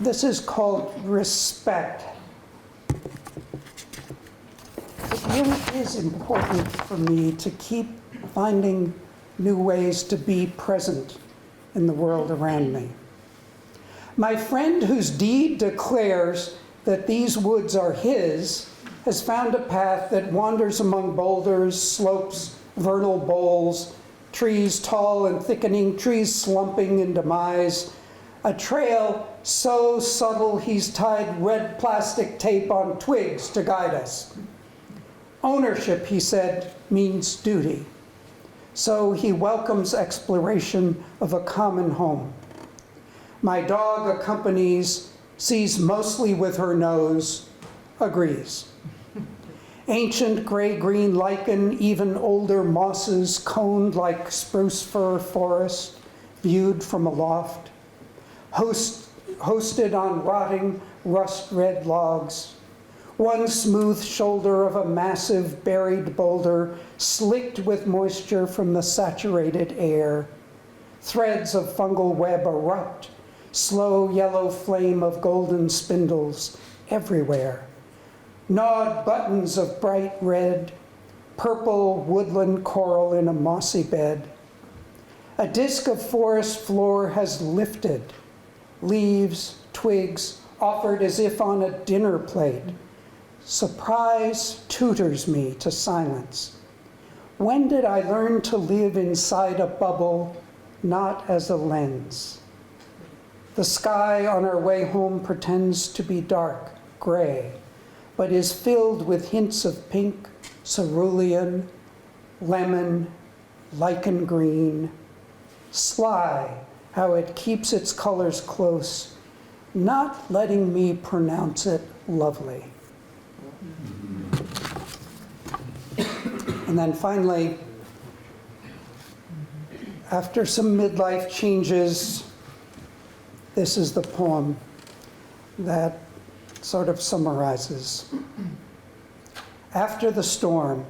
This is called respect. It really is important for me to keep finding new ways to be present in the world around me. My friend whose deed declares that these woods are his has found a path that wanders among boulders, slopes, vernal bowls, trees tall and thickening, trees slumping in demise, a trail so subtle he's tied red plastic tape on twigs to guide us. Ownership, he said, means duty. So he welcomes exploration of a common home. My dog accompanies, sees mostly with her nose, agrees. Ancient gray-green lichen, even older mosses coned like spruce fir forest, viewed from aloft. Hosted on rotting, rust-red logs. One smooth shoulder of a massive buried boulder, slicked with moisture from the saturated air. Threads of fungal web erupt, slow yellow flame of golden spindles everywhere. Gnawed buttons of bright red, purple woodland coral in a mossy bed. A disk of forest floor has lifted, leaves, twigs, offered as if on a dinner plate. Surprise tutors me to silence. When did I learn to live inside a bubble, not as a lens? The sky on our way home pretends to be dark, gray, but is filled with hints of pink, cerulean, lemon, lichen green. Sly, how it keeps its colors close, not letting me pronounce it lovely. And then finally, after some midlife changes, this is the poem that sort of summarizes. After the storm,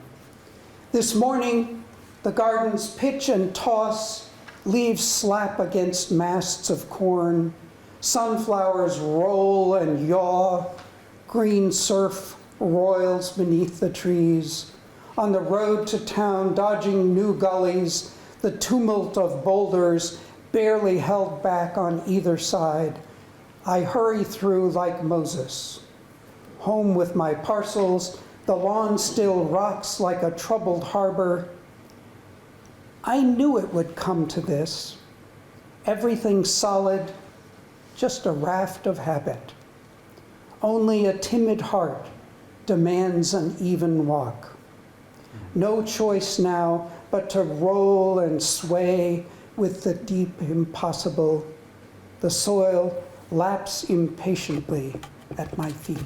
this morning, the gardens pitch and toss, leaves slap against masts of corn, sunflowers roll and yaw, green surf roils beneath the trees. On the road to town, dodging new gullies, the tumult of boulders barely held back on either side, I hurry through like Moses. Home with my parcels, the lawn still rocks like a troubled harbor. I knew it would come to this. Everything solid, just a raft of habit. Only a timid heart demands an even walk. No choice now but to roll and sway with the deep impossible. The soil laps impatiently at my feet.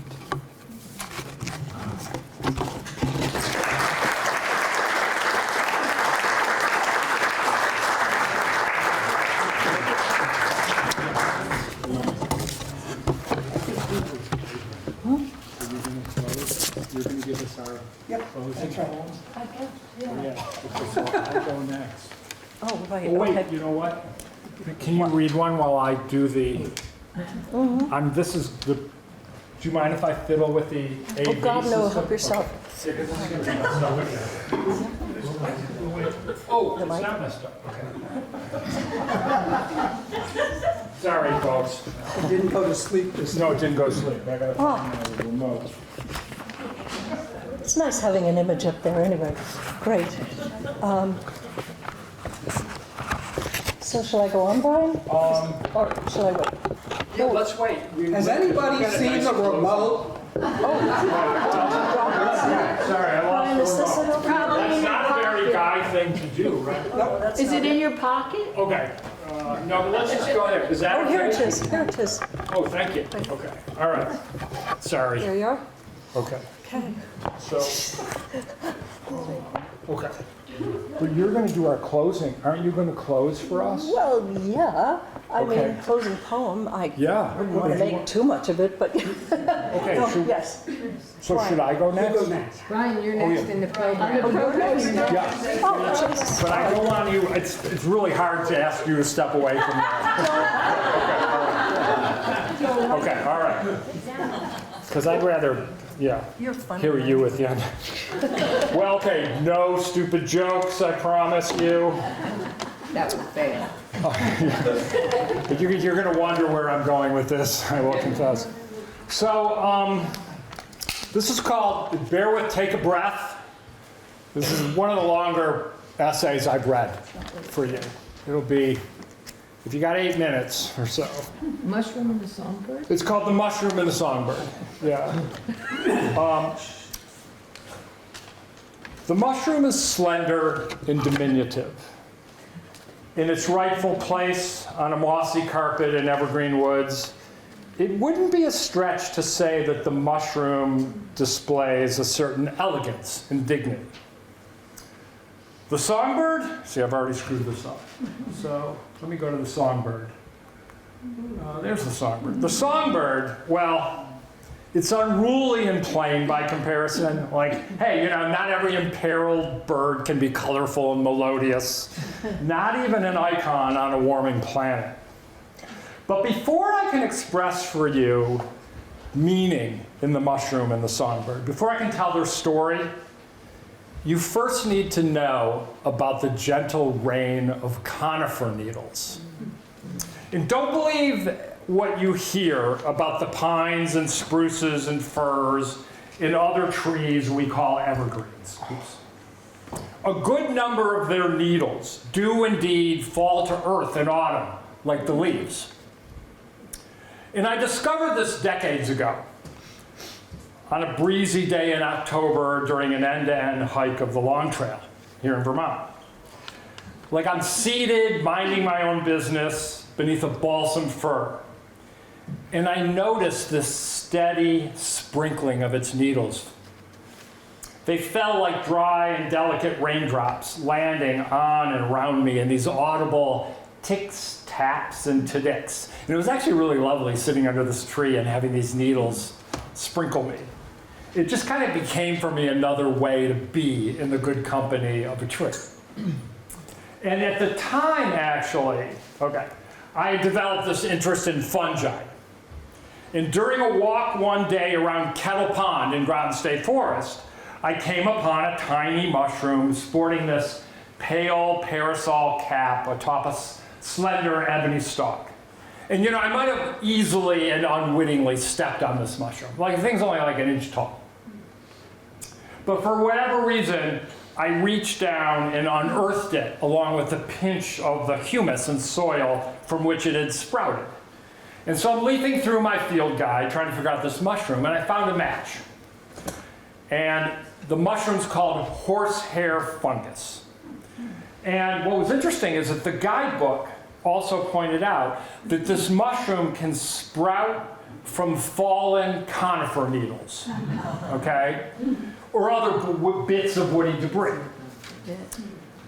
You're going to give us our closing poem? Yeah. Okay, so I'll go next. Oh, right, Oh, wait, okay. you know what? Can you read one while I do the, this is the, do you mind if I fiddle with the A, Oh, B God, no, system? help yourself. Yeah, 'cause this is gonna be messed up again. Oh, it's mic? not messed up, okay. Sorry, folks. I didn't go to sleep this No, it didn't go to sleep. I gotta Oh. find my remote. It's nice having an image up there anyway. Great. So shall I go on, Brian? Or shall I wait? Yeah, let's wait. Has anybody seen the remote? Sorry, I Brian, is lost this the it remote. over? That's not a very guy thing to do, right? Is it in your pocket? Okay, no, but let's just go there. Is that Oh, okay? here it is, here it is. Oh, thank you. Okay, all right. Sorry. There you are. Okay, Okay. so, okay. But you're going to do our closing. Aren't you going to close for us? Well, yeah. I Okay. mean, closing poem, I Yeah. wouldn't want to make too much of it, but Okay, no, should- yes. so should I go next? Brian, you're Oh, next yeah. in the program. Yeah. Oh, Jesus. But I don't want you, it's really hard to ask you to step away from that. Okay, all right. Because I'd rather, yeah, You're funny. hear you at the end. Well, okay, no stupid jokes, I promise you. That was bad. But you're going to wonder where I'm going with this, I will confess. So, this is called Bear With, Take a Breath. This is one of the longer essays I've read for you. It'll be, if you got 8 minutes or so. Mushroom and the songbird? It's called The Mushroom and the Songbird. Yeah. The mushroom is slender and diminutive. In its rightful place on a mossy carpet in evergreen woods, it wouldn't be a stretch to say that the mushroom displays a certain elegance and dignity. The songbird, see, I've already screwed this up. So let me go to the songbird. There's the songbird. The songbird, well, it's unruly and plain by comparison. Like, hey, you know, not every imperiled bird can be colorful and melodious. Not even an icon on a warming planet. But before I can express for you meaning in the mushroom and the songbird, before I can tell their story, you first need to know about the gentle rain of conifer needles. And don't believe what you hear about the pines and spruces and firs and other trees we call evergreens. Oops. A good number of their needles do indeed fall to earth in autumn, like the leaves. And I discovered this decades ago on a breezy day in October during an end-to-end hike of the Long Trail here in Vermont. Like I'm seated, minding my own business beneath a balsam fir. And I noticed this steady sprinkling of its needles. They fell like dry and delicate raindrops, landing on and around me in these audible ticks, taps, and tidicks. And it was actually really lovely sitting under this tree and having these needles sprinkle me. It just kind of became for me another way to be in the good company of a tree. And at the time, actually, I developed this interest in fungi. And during a walk one day around Kettle Pond in Groton State Forest, I came upon a tiny mushroom sporting this pale parasol cap atop a slender ebony stalk. And I might have easily and unwittingly stepped on this mushroom. Like, the thing's only like an inch tall. But for whatever reason, I reached down and unearthed it along with a pinch of the humus and soil from which it had sprouted. And so I'm leafing through my field guide trying to figure out this mushroom, and I found a match. And the mushroom's called horsehair fungus. And what was interesting is that the guidebook also pointed out that this mushroom can sprout from fallen conifer needles, or other bits of woody debris.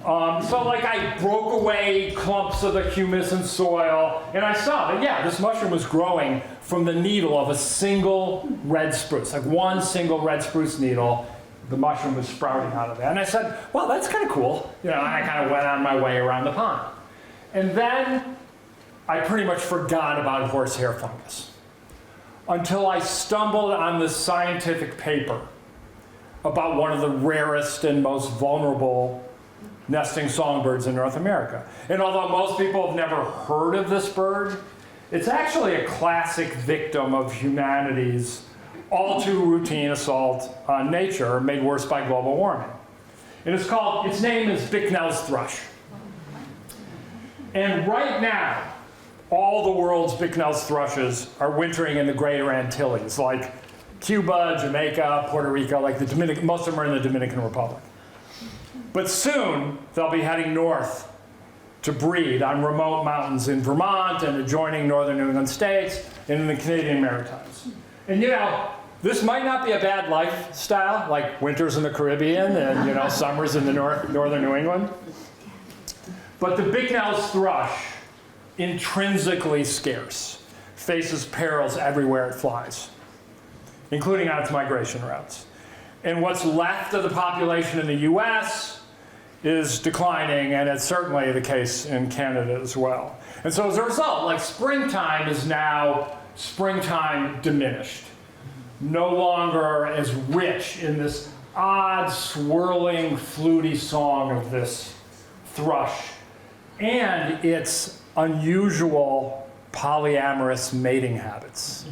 So I broke away clumps of the humus and soil, and I saw that, this mushroom was growing from the needle of a single red spruce, like one single red spruce needle. The mushroom was sprouting out of that. And I said, well, that's kind of cool. And I kind of went on my way around the pond. And then I pretty much forgot about horsehair fungus until I stumbled on this scientific paper about one of the rarest and most vulnerable nesting songbirds in North America. And although most people have never heard of this bird, it's actually a classic victim of humanity's all too routine assault on nature, made worse by global warming. And its name is Bicknell's thrush. And right now, all the world's Bicknell's thrushes are wintering in the Greater Antilles, like Cuba, Jamaica, Puerto Rico, most of them are in the Dominican Republic. But soon, they'll be heading north to breed on remote mountains in Vermont and adjoining northern New England states and in the Canadian Maritimes. And this might not be a bad lifestyle, like winters in the Caribbean and summers in the northern New England. But the Bicknell's thrush, intrinsically scarce, faces perils everywhere it flies, including on its migration routes. And what's left of the population in the US is declining, and it's certainly the case in Canada as well. And so as a result, springtime is now springtime diminished, no longer as rich in this odd, swirling, fluty song of this thrush, and its unusual polyamorous mating habits.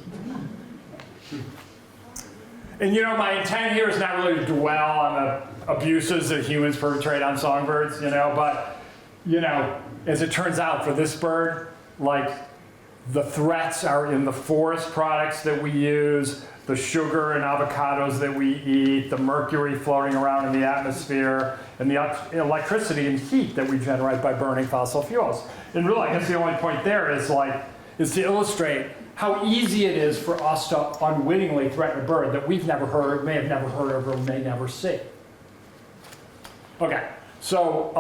And my intent here is not really to dwell on the abuses that humans perpetrate on songbirds, but, as it turns out for this bird, the threats are in the forest products that we use, the sugar and avocados that we eat, the mercury floating around in the atmosphere, and the electricity and heat that we generate by burning fossil fuels. And really, I guess the only point there is to illustrate how easy it is for us to unwittingly threaten a bird that we've never heard, may have never heard of, or may never see. Okay, so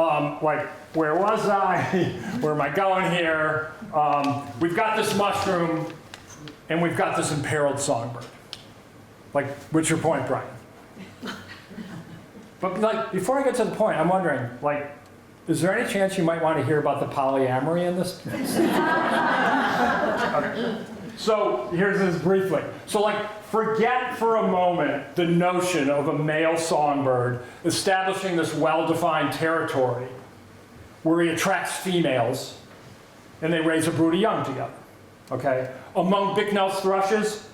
where was I? Where am I going here? We've got this mushroom, and we've got this imperiled songbird. What's your point, Brian? But before I get to the point, I'm wondering, is there any chance you might want to hear about the polyamory in this? Okay. So here's this briefly. So forget for a moment the notion of a male songbird establishing this well-defined territory where he attracts females and they raise a brood of young together. Among Bicknell's thrushes,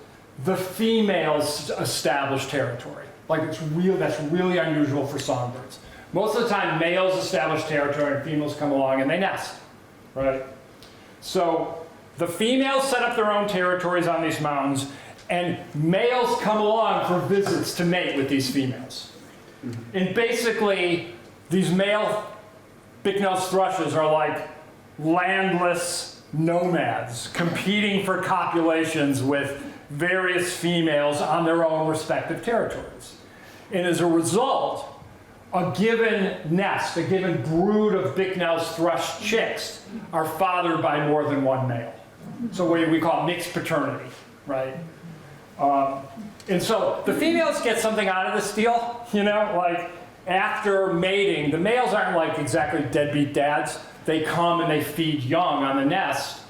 the females establish territory. That's really unusual for songbirds. Most of the time, males establish territory and females come along and they nest, right? So the females set up their own territories on these mountains, and males come along for visits to mate with these females. And basically, these male Bicknell's thrushes are landless nomads competing for copulations with various females on their own respective territories. And as a result, a given nest, a given brood of Bicknell's thrush chicks are fathered by more than one male. So we call it mixed paternity, right? And so the females get something out of this deal, you know, like after mating, the males aren't like exactly deadbeat dads. They come and they feed young on the nest,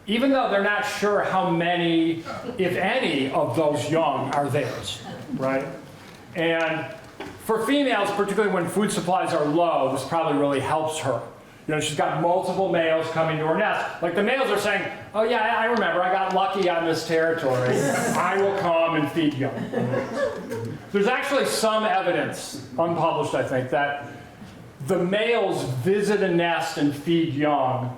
even though they're not sure how many, if any, of those young are theirs, right? And for females, particularly when food supplies are low, this probably really helps her. You know, she's got multiple males coming to her nest. Like the males are saying, oh yeah, I remember, I got lucky on this territory. I will come and feed young. There's actually some evidence, unpublished I think, that the males visit a nest and feed young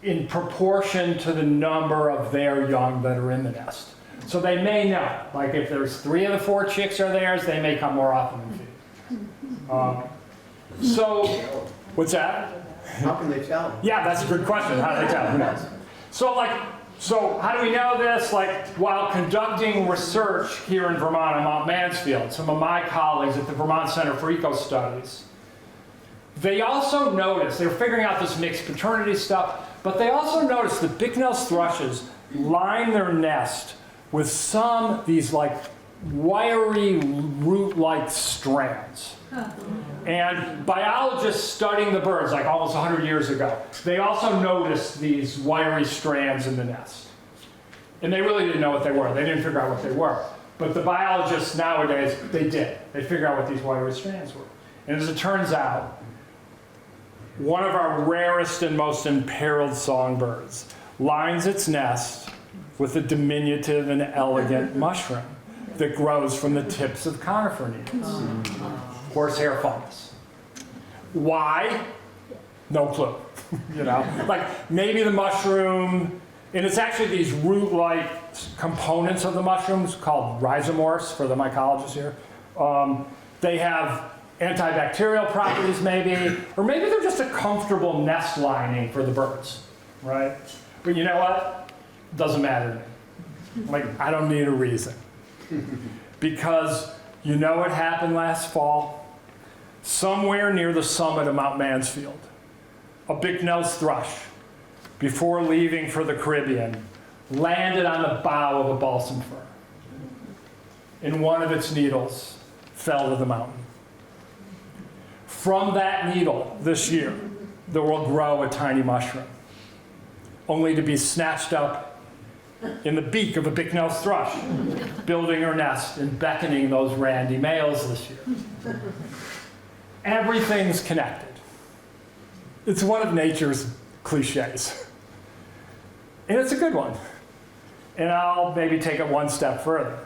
in proportion to the number of their young that are in the nest. So they may know, like if there's 3 of the 4 chicks are theirs, they may come more often and feed. So, what's that? How can they tell? Yeah, that's a good question. How do they tell? Who knows? So how do we know this? Like, while conducting research here in Vermont on Mount Mansfield, some of my colleagues at the Vermont Center for Eco Studies, they also noticed, they were figuring out this mixed paternity stuff, but they also noticed that Bicknell's thrushes line their nest with these like wiry root-like strands. And biologists studying the birds, like almost 100 years ago, they also noticed these wiry strands in the nest. And they really didn't know what they were. They didn't figure out what they were. But the biologists nowadays, they did. They figured out what these wiry strands were. And as it turns out, one of our rarest and most imperiled songbirds lines its nest with a diminutive and elegant mushroom that grows from the tips of conifer needles. Horsehair fungus. Why? No clue. You know, like maybe the mushroom, and it's actually these root-like components of the mushrooms called rhizomorphs for the mycologists here. They have antibacterial properties maybe, or maybe they're just a comfortable nest lining for the birds, right? But you know what? Doesn't matter to me. Like, I don't need a reason. Because you know what happened last fall? Somewhere near the summit of Mount Mansfield, a Bicknell's thrush, before leaving for the Caribbean, landed on the bough of a balsam fir. And one of its needles fell to the mountain. From that needle, this year, there will grow a tiny mushroom, only to be snatched up in the beak of a Bicknell's thrush, building her nest and beckoning those randy males this year. Everything's connected. It's one of nature's cliches. And it's a good one. And I'll maybe take it one step further.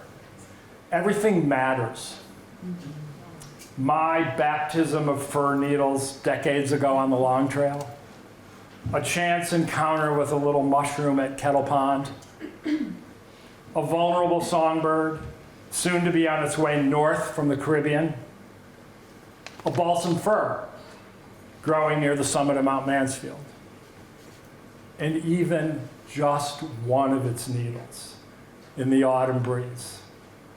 Everything matters. My baptism of fir needles decades ago on the Long Trail, a chance encounter with a little mushroom at Kettle Pond, a vulnerable songbird, soon to be on its way north from the Caribbean, a balsam fir growing near the summit of Mount Mansfield, and even just one of its needles in the autumn breeze,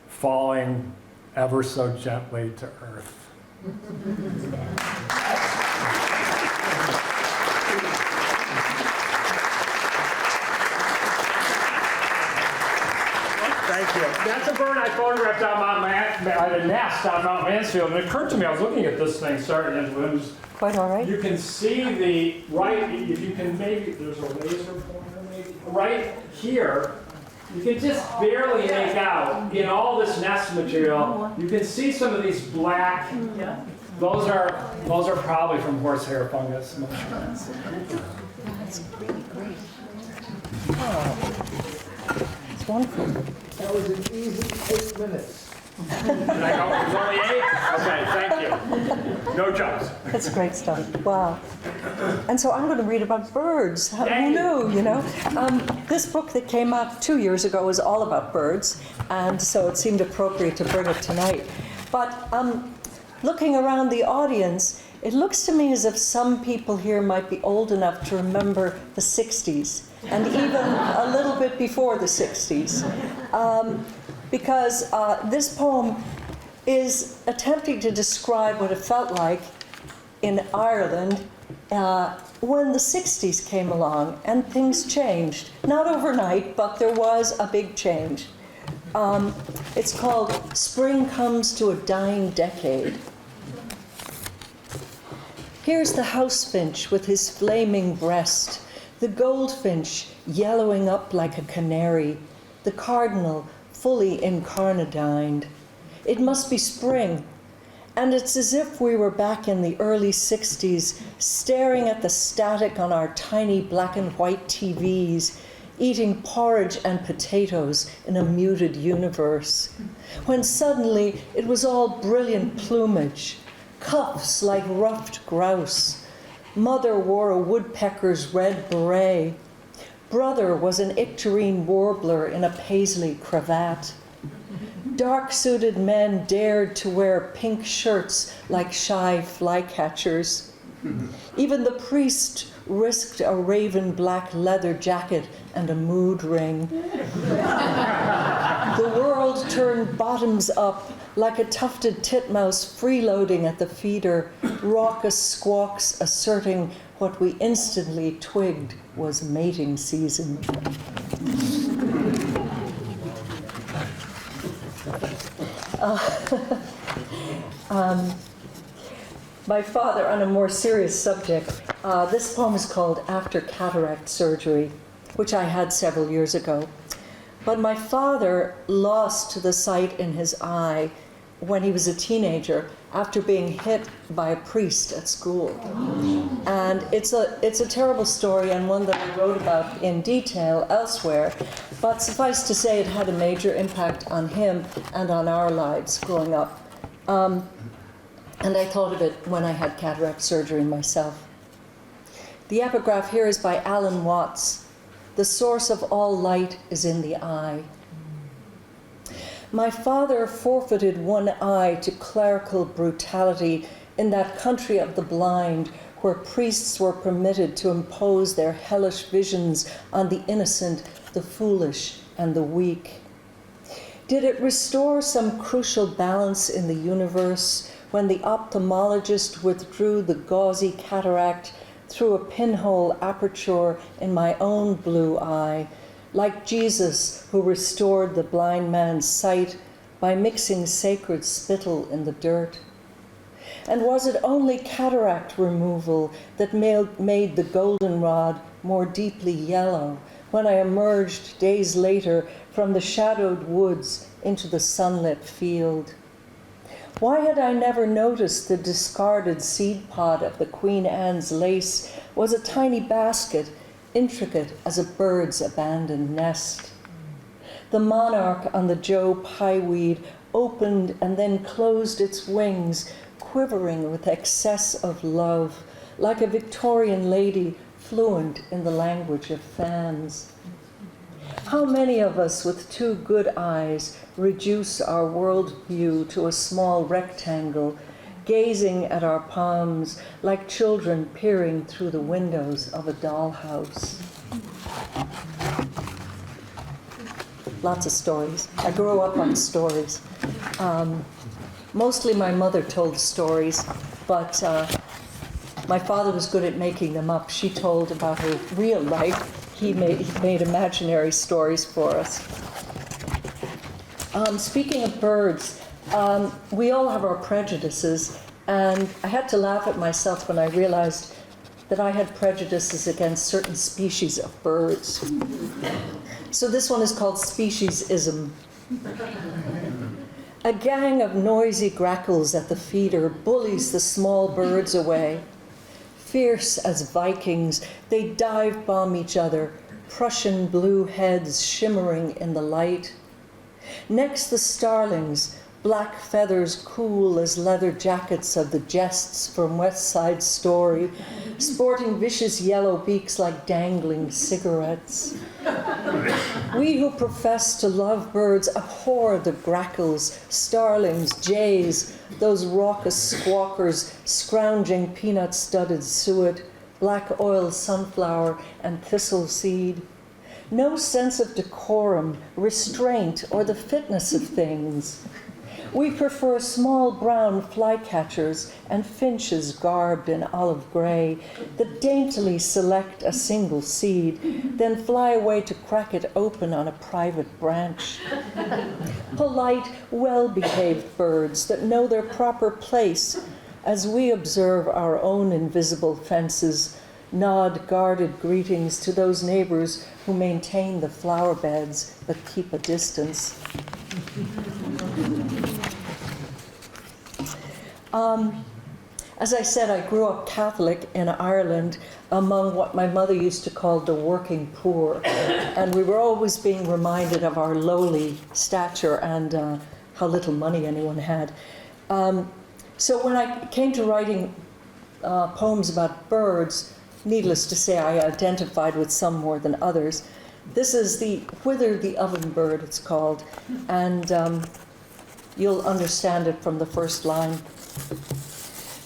falling ever so gently to earth. Thank you. That's a bird I photographed on a nest on Mount Mansfield, and it occurred to me, I was looking at this thing starting at limbs. Quite all right. You can see the, right, if you can maybe, there's a laser pointer maybe, right here, you can just barely make out in all this nest material, you can see some of these black, those are probably from horsehair fungus. That's really great. Oh, it's wonderful. That was an easy 8 minutes. Did I go, it was only 8? Okay, thank you. No jumps. That's great stuff. Wow. And so I'm going to read about birds. Who Yay. knew, you know? This book that came out 2 years ago was all about birds, and so it seemed appropriate to bring it tonight. But looking around the audience, It looks to me as if some people here might be old enough to remember the 60s, and even a little bit before the 60s, because this poem is attempting to describe what it felt like in Ireland when the 60s came along and things changed. Not overnight, but there was a big change. It's called Spring Comes to a Dying Decade. Here's the housefinch with his flaming breast, the goldfinch yellowing up like a canary, the cardinal fully incarnadined. It must be spring, and it's as if we were back in the early 60s, staring at the static on our tiny black and white TVs, eating porridge and potatoes in a muted universe, when suddenly it was all brilliant plumage, cuffs like ruffed grouse. Mother wore a woodpecker's red beret. Brother was an icterine warbler in a paisley cravat. Dark-suited men dared to wear pink shirts like shy flycatchers. Even the priest risked a raven black leather jacket and a mood ring. The world turned bottoms up like a tufted titmouse freeloading at the feeder, raucous squawks asserting what we instantly twigged was mating season. My father, on a more serious subject, this poem is called After Cataract Surgery, which I had several years ago. But my father lost the sight in his eye when he was a teenager after being hit by a priest at school. And it's a terrible story, and one that I wrote about in detail elsewhere, but suffice to say it had a major impact on him and on our lives growing up. And I thought of it when I had cataract surgery myself. The epigraph here is by Alan Watts. The source of all light is in the eye. My father forfeited one eye to clerical brutality in that country of the blind where priests were permitted to impose their hellish visions on the innocent, the foolish, and the weak. Did it restore some crucial balance in the universe when the ophthalmologist withdrew the gauzy cataract through a pinhole aperture in my own blue eye, like Jesus who restored the blind man's sight by mixing sacred spittle in the dirt? And was it only cataract removal that made the goldenrod more deeply yellow when I emerged days later from the shadowed woods into the sunlit field? Why had I never noticed the discarded seed pod of the Queen Anne's lace was a tiny basket, intricate as a bird's abandoned nest? The monarch on the Joe pieweed opened and then closed its wings, quivering with excess of love, like a Victorian lady fluent in the language of fans. How many of us with two good eyes reduce our world view to a small rectangle, gazing at our palms like children peering through the windows of a dollhouse? Lots of stories. I grew up on stories. Mostly my mother told stories, but my father was good at making them up. She told about her real life. He made imaginary stories for us. Speaking of birds, we all have our prejudices, and I had to laugh at myself when I realized that I had prejudices against certain species of birds. So this one is called Speciesism. A gang of noisy grackles at the feeder bullies the small birds away. Fierce as Vikings, they dive bomb each other, Prussian blue heads shimmering in the light. Next, the starlings, black feathers cool as leather jackets of the jests from West Side Story, sporting vicious yellow beaks like dangling cigarettes. We who profess to love birds abhor the grackles, starlings, jays, those raucous squawkers scrounging peanut-studded suet, black oil sunflower, and thistle seed. No sense of decorum, restraint, or the fitness of things. We prefer small brown flycatchers and finches garbed in olive gray that daintily select a single seed, then fly away to crack it open on a private branch. Polite, well-behaved birds that know their proper place as we observe our own invisible fences, nod guarded greetings to those neighbors who maintain the flower beds but keep a distance. As I said, I grew up Catholic in Ireland among what my mother used to call the working poor. And we were always being reminded of our lowly stature and how little money anyone had. So when I came to writing poems about birds, needless to say, I identified with some more than others. This is the Whither the Ovenbird, it's called. And you'll understand it from the first line.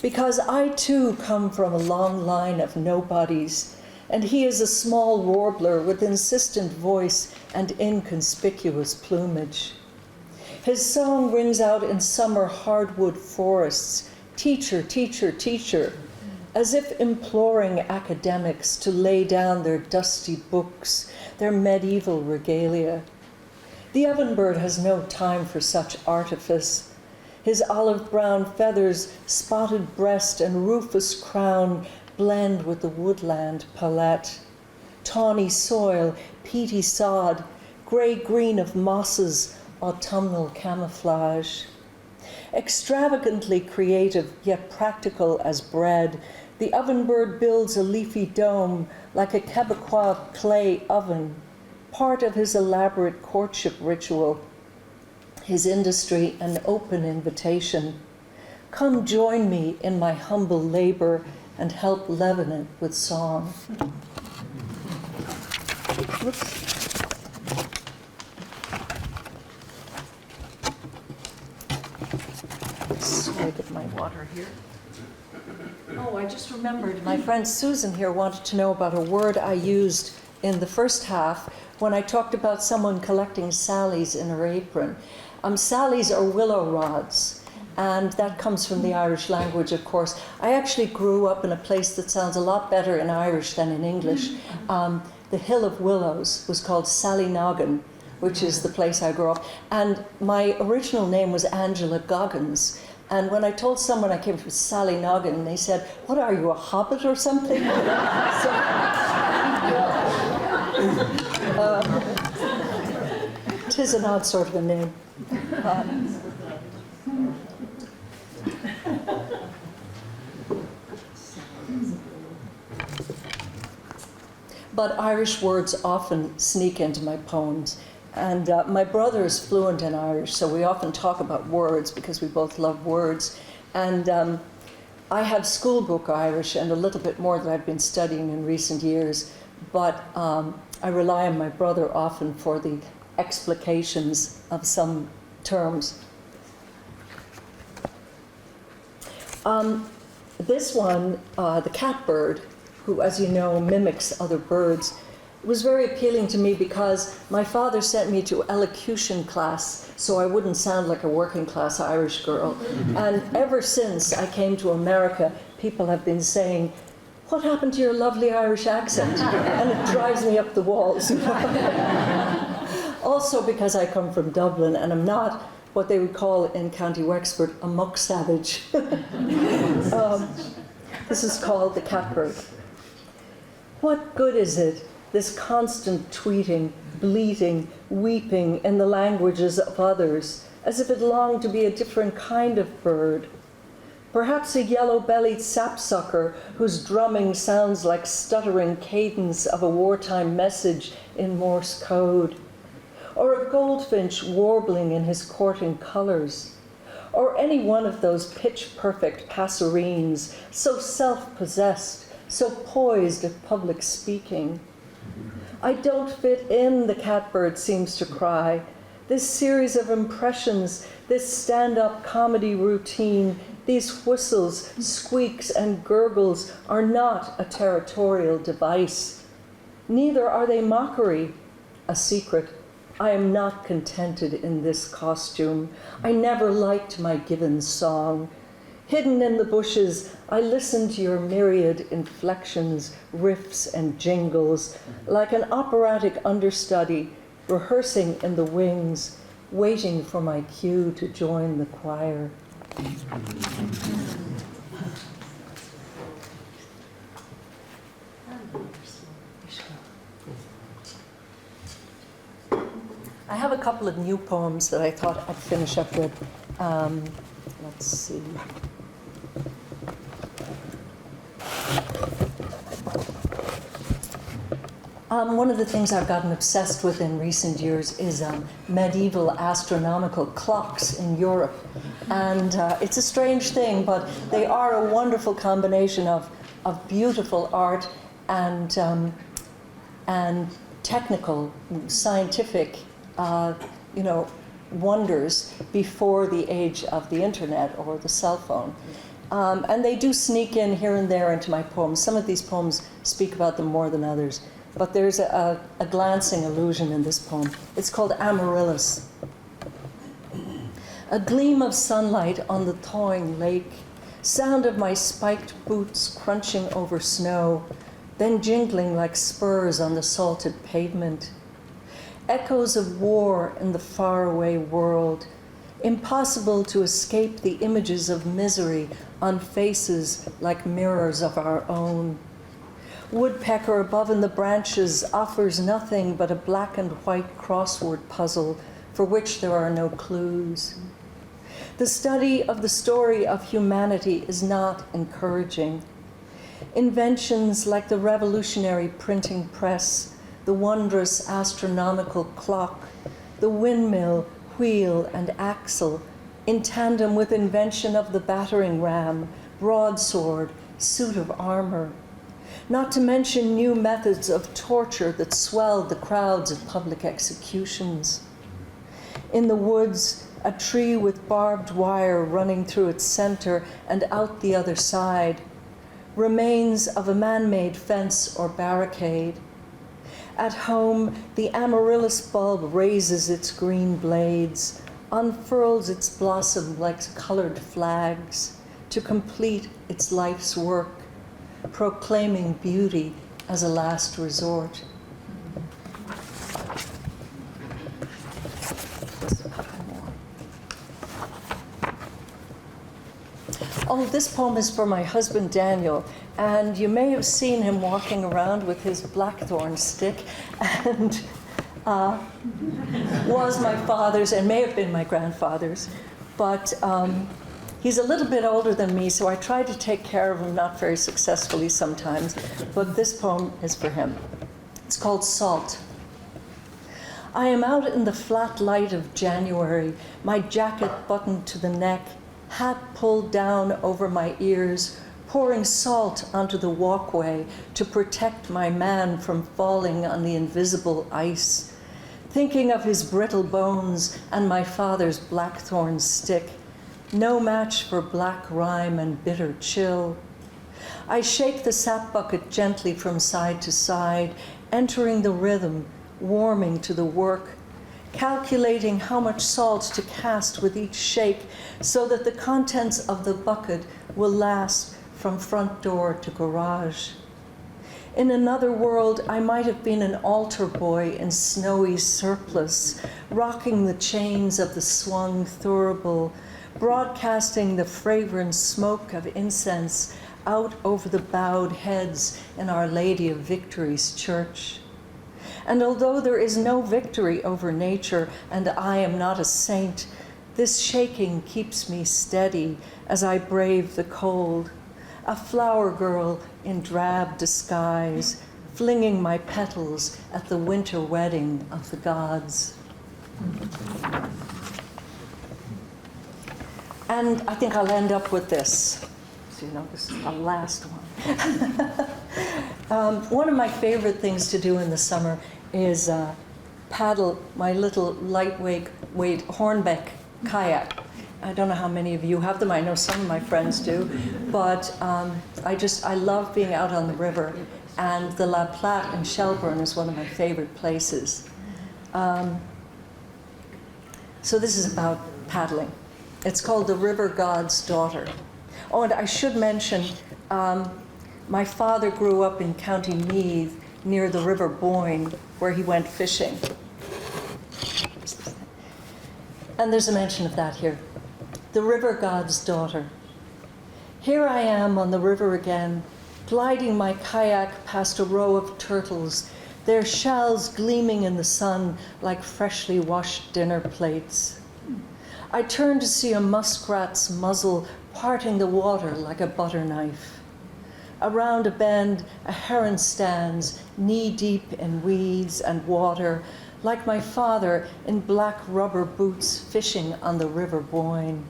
Because I too come from a long line of nobodies, and he is a small warbler with insistent voice and inconspicuous plumage. His song rings out in summer hardwood forests, teacher, teacher, teacher, as if imploring academics to lay down their dusty books, their medieval regalia. The ovenbird has no time for such artifice. His olive brown feathers, spotted breast, and rufous crown blend with the woodland palette. Tawny soil, peaty sod, gray-green of mosses, autumnal camouflage. Extravagantly creative, yet practical as bread, the ovenbird builds a leafy dome like a Quebecois clay oven, part of his elaborate courtship ritual. His industry an open invitation. Come join me in my humble labor and help leaven it with song. Whoops. Swig of my water here. Oh, I just remembered. My friend Susan here wanted to know about a word I used in the first half when I talked about someone collecting sallies in her apron. Sallies are willow rods, and that comes from the Irish language, of course. I actually grew up in a place that sounds a lot better in Irish than in English. The Hill of Willows was called Sallynoggin, which is the place I grew up. And my original name was Angela Goggins. And when I told someone I came from Sallynoggin, they said, "What are you, a hobbit or something?" It is an odd sort of a name. But Irish words often sneak into my poems. And my brother is fluent in Irish, so we often talk about words because we both love words. And I have schoolbook Irish and a little bit more that I've been studying in recent years. But I rely on my brother often for the explications of some terms. This one, the catbird, who, as you know, mimics other birds, was very appealing to me because my father sent me to elocution class so I wouldn't sound like a working class Irish girl. And ever since I came to America, people have been saying, "What happened to your lovely Irish accent?" And it drives me up the walls. Also because I come from Dublin and I'm not what they would call in County Wexford a muck savage. This is called the catbird. What good is it, this constant tweeting, bleating, weeping in the languages of others, as if it longed to be a different kind of bird? Perhaps a yellow-bellied sapsucker whose drumming sounds like stuttering cadence of a wartime message in Morse code. Or a goldfinch warbling in his courting colors. Or any one of those pitch-perfect passerines, so self-possessed, so poised at public speaking. "I don't fit in," the catbird seems to cry. This series of impressions, this stand-up comedy routine, these whistles, squeaks, and gurgles are not a territorial device. Neither are they mockery, a secret. I am not contented in this costume. I never liked my given song. Hidden in the bushes, I listen to your myriad inflections, riffs, and jingles, like an operatic understudy, rehearsing in the wings, waiting for my cue to join the choir. I have a couple of new poems that I thought I'd finish up with. Let's see. One of the things I've gotten obsessed with in recent years is medieval astronomical clocks in Europe. And it's a strange thing, but they are a wonderful combination of beautiful art and technical, scientific, wonders before the age of the internet or the cell phone. And they do sneak in here and there into my poems. Some of these poems speak about them more than others. But there's a glancing allusion in this poem. It's called Amaryllis. A gleam of sunlight on the thawing lake, sound of my spiked boots crunching over snow, then jingling like spurs on the salted pavement. Echoes of war in the faraway world, impossible to escape the images of misery on faces like mirrors of our own. Woodpecker above in the branches offers nothing but a black and white crossword puzzle for which there are no clues. The study of the story of humanity is not encouraging. Inventions like the revolutionary printing press, the wondrous astronomical clock, the windmill, wheel, and axle, in tandem with invention of the battering ram, broadsword, suit of armor, not to mention new methods of torture that swelled the crowds at public executions. In the woods, a tree with barbed wire running through its center and out the other side, remains of a man-made fence or barricade. At home, the amaryllis bulb raises its green blades, unfurls its blossom like colored flags, to complete its life's work, proclaiming beauty as a last resort. Oh, this poem is for my husband Daniel, and you may have seen him walking around with his blackthorn stick, and was my father's and may have been my grandfather's, but he's a little bit older than me, so I try to take care of him, not very successfully sometimes, but this poem is for him. It's called Salt. I am out in the flat light of January, my jacket buttoned to the neck, hat pulled down over my ears, pouring salt onto the walkway to protect my man from falling on the invisible ice, thinking of his brittle bones and my father's blackthorn stick, no match for black rime and bitter chill. I shake the sap bucket gently from side to side, entering the rhythm, warming to the work, calculating how much salt to cast with each shake so that the contents of the bucket will last from front door to garage. In another world, I might have been an altar boy in snowy surplice, rocking the chains of the swung thurible, broadcasting the fragrant smoke of incense out over the bowed heads in Our Lady of Victory's church. And although there is no victory over nature, and I am not a saint, this shaking keeps me steady as I brave the cold, a flower girl in drab disguise, flinging my petals at the winter wedding of the gods. And I think I'll end up with this. So, this is the last one. One of my favorite things to do in the summer is paddle my little lightweight Hornbeck kayak. I don't know how many of you have them. I know some of my friends do, but I love being out on the river, and the La Platte in Shelburne is one of my favorite places. So this is about paddling. It's called The River God's Daughter. Oh, and I should mention, my father grew up in County Meath near the River Boyne, where he went fishing. And there's a mention of that here. The River God's Daughter. Here I am on the river again, gliding my kayak past a row of turtles, their shells gleaming in the sun like freshly washed dinner plates. I turn to see a muskrat's muzzle parting the water like a butter knife. Around a bend, a heron stands, knee-deep in weeds and water, like my father in black rubber boots fishing on the River Boyne.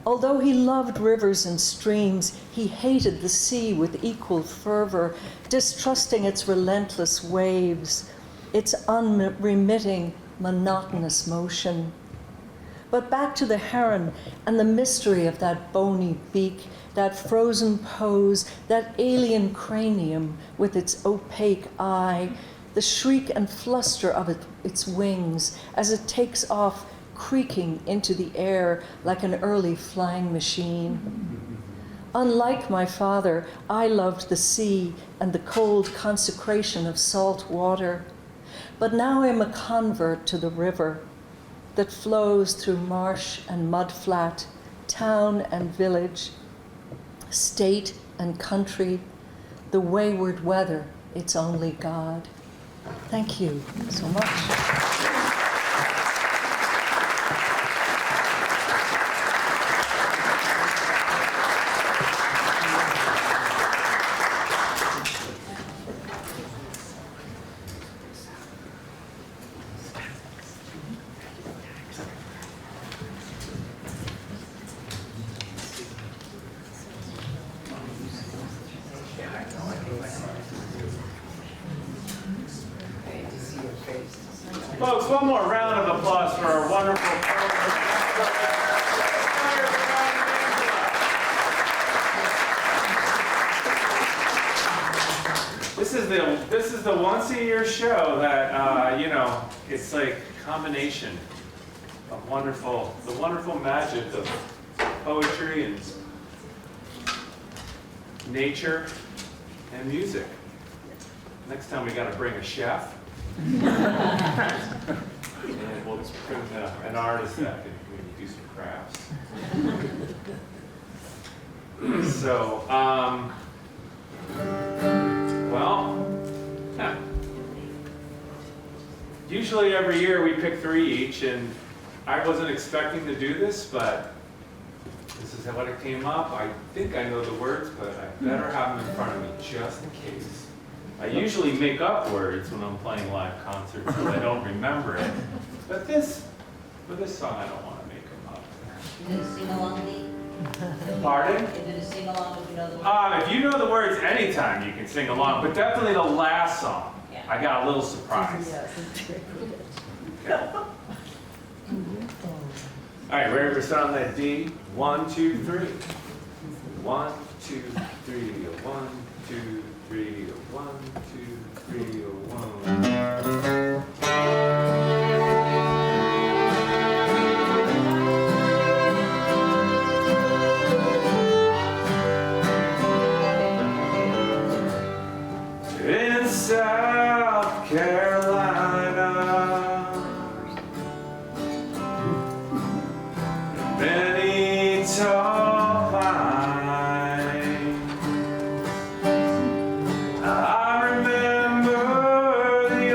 Although he loved rivers and streams, he hated the sea with equal fervor, distrusting its relentless waves, its unremitting, monotonous motion. But back to the heron and the mystery of that bony beak, that frozen pose, that alien cranium with its opaque eye, the shriek and fluster of its wings as it takes off, creaking into the air like an early flying machine. Unlike my father, I loved the sea and the cold consecration of salt water. But now I'm a convert to the river that flows through marsh and mudflat, town and village, state and country, the wayward weather, it's only God. Thank you so much. Folks, one more round of applause for our wonderful program. This is the once a year show that it's like a combination of the wonderful magic of poetry and nature and music. Next time we got to bring a chef. And we'll just bring an artist that can do some crafts. So, usually every year we pick 3 each, and I wasn't expecting to do this, but this is what it came up. I think I know the words, but I better have them in front of me just in case. I usually make up words when I'm playing live concerts because I don't remember it. But for this song, I don't want to make them up. You gonna sing along with me? Pardon? You gonna sing along if you know the words? If you know the words anytime, you can sing along, but definitely the last song. Yeah. I got a little surprise. Okay. All right, ready to start on that D? 1, 2, 3. 1, 2, 3. 1, 2, 3. 1, 2, 3. 1. In South Carolina, many tall pines. I remember the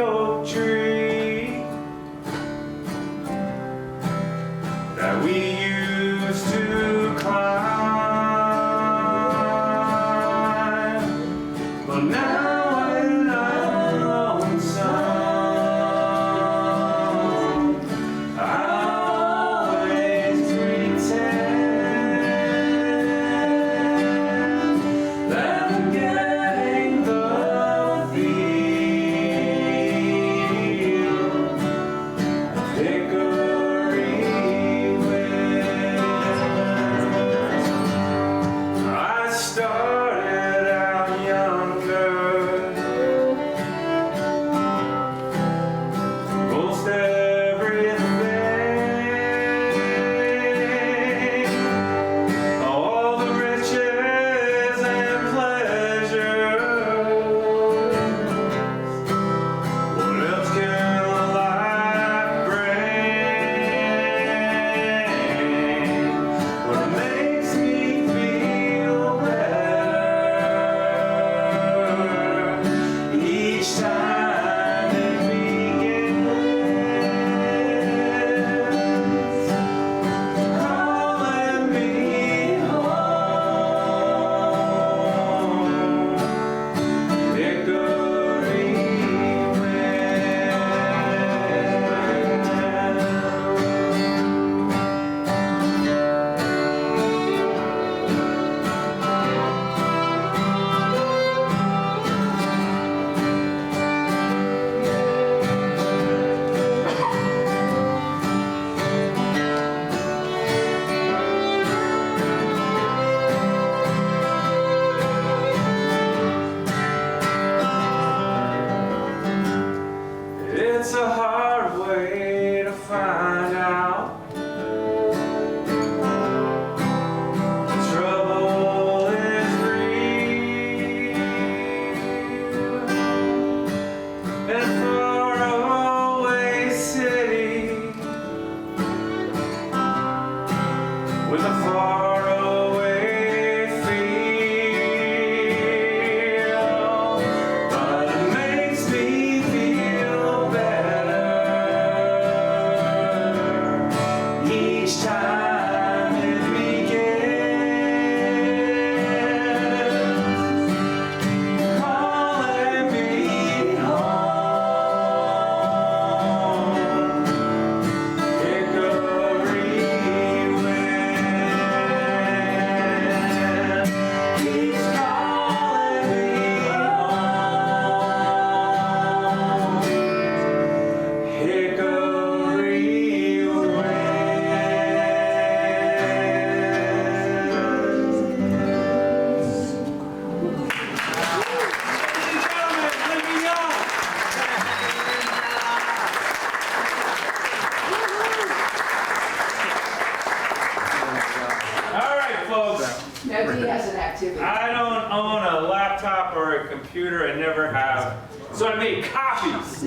He has an activity. I don't own a laptop or a computer and never have. So I made copies.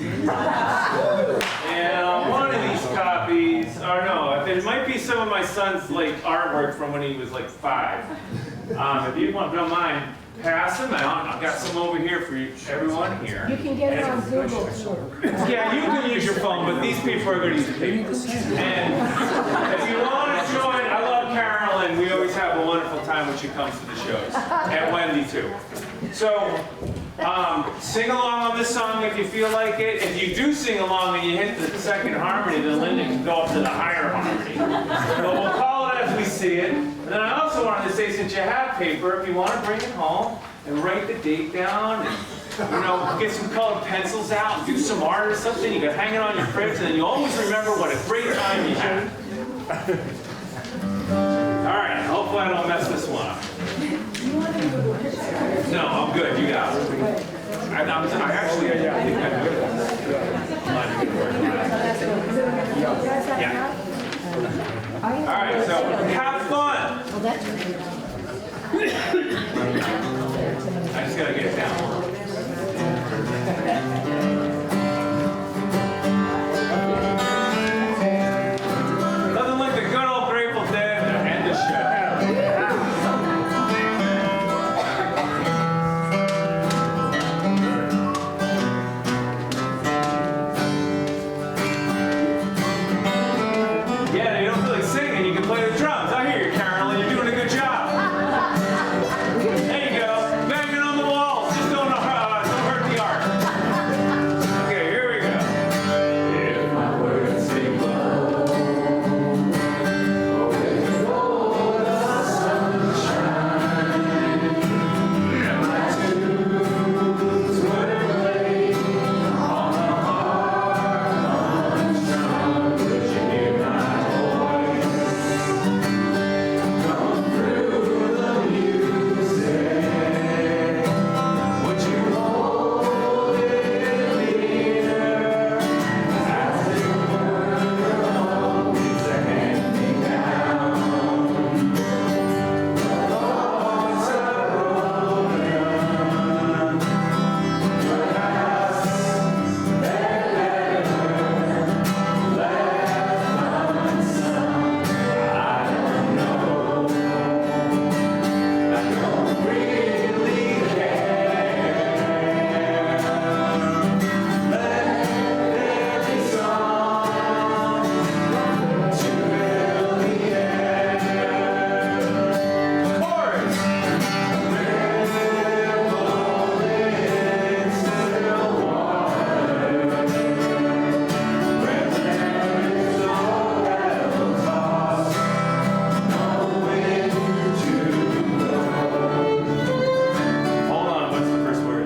And one of these copies, or no, it might be some of my son's like artwork from when he was like 5. If you don't mind, pass them out. I've got some over here for everyone here. You can get it on Google too. Yeah, you can use your phone, but these people are going to use the paper. And if you want to join, I love Carolyn. We always have a wonderful time when she comes to the shows. And Wendy too. So, sing along on this song if you feel like it. If you do sing along and you hit the second harmony, then Linda can go up to the higher harmony. But we'll call it as we see it. And then I also wanted to say, since you have paper, if you want to bring it home and write the date down and get some colored pencils out and do some art or something. You can hang it on your fridge, and then you always remember what a great time you had. All right, hopefully I don't mess this one up. No, I'm good. You got it. I actually, I think I'm good. Yeah. All right, so have fun. I just gotta get it down. Nothing like the good old Grateful Dead to end the show. Yeah, you don't feel like singing, you can play the drums. I hear you, Carolyn. You're doing a good job. There you go. Banging on the walls. Just don't hurt the art. Okay, here we go. If my words sing low, over the sunshine, and my tunes would play on the harp strung. Would you hear my voice come through the music? Would you hold it near as it were always a hand-me-down? The thoughts are rolling, perhaps they're left unsigned. I don't know. I don't really care. Let there be song to fill the air. Chorus. Ripple in still water, where there is no pebble toss, no wind to hold on, what's the first word?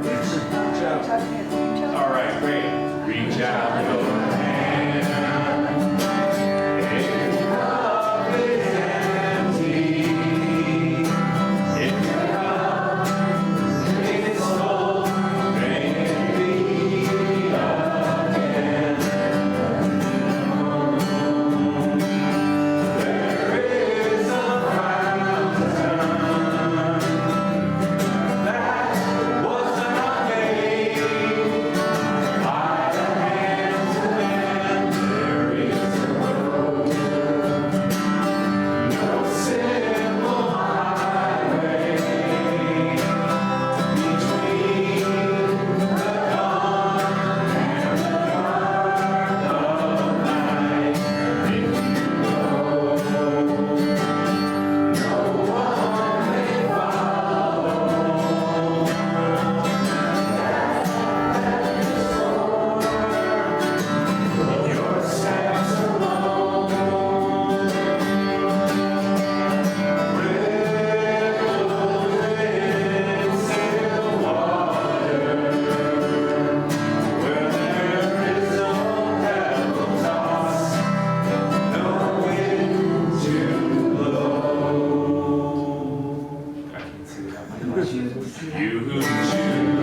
All right, great. Reach out your hand. If your cup is empty, if your cup is full, bring it me again. There is a fountain that was not made by the hands of man. There is a road, no simple highway between the dawn and the dark of night. If you go, no one may follow. Your steps alone, rippled in still water, where there is no pebble toss, no wind to blow. I can see that. You who choose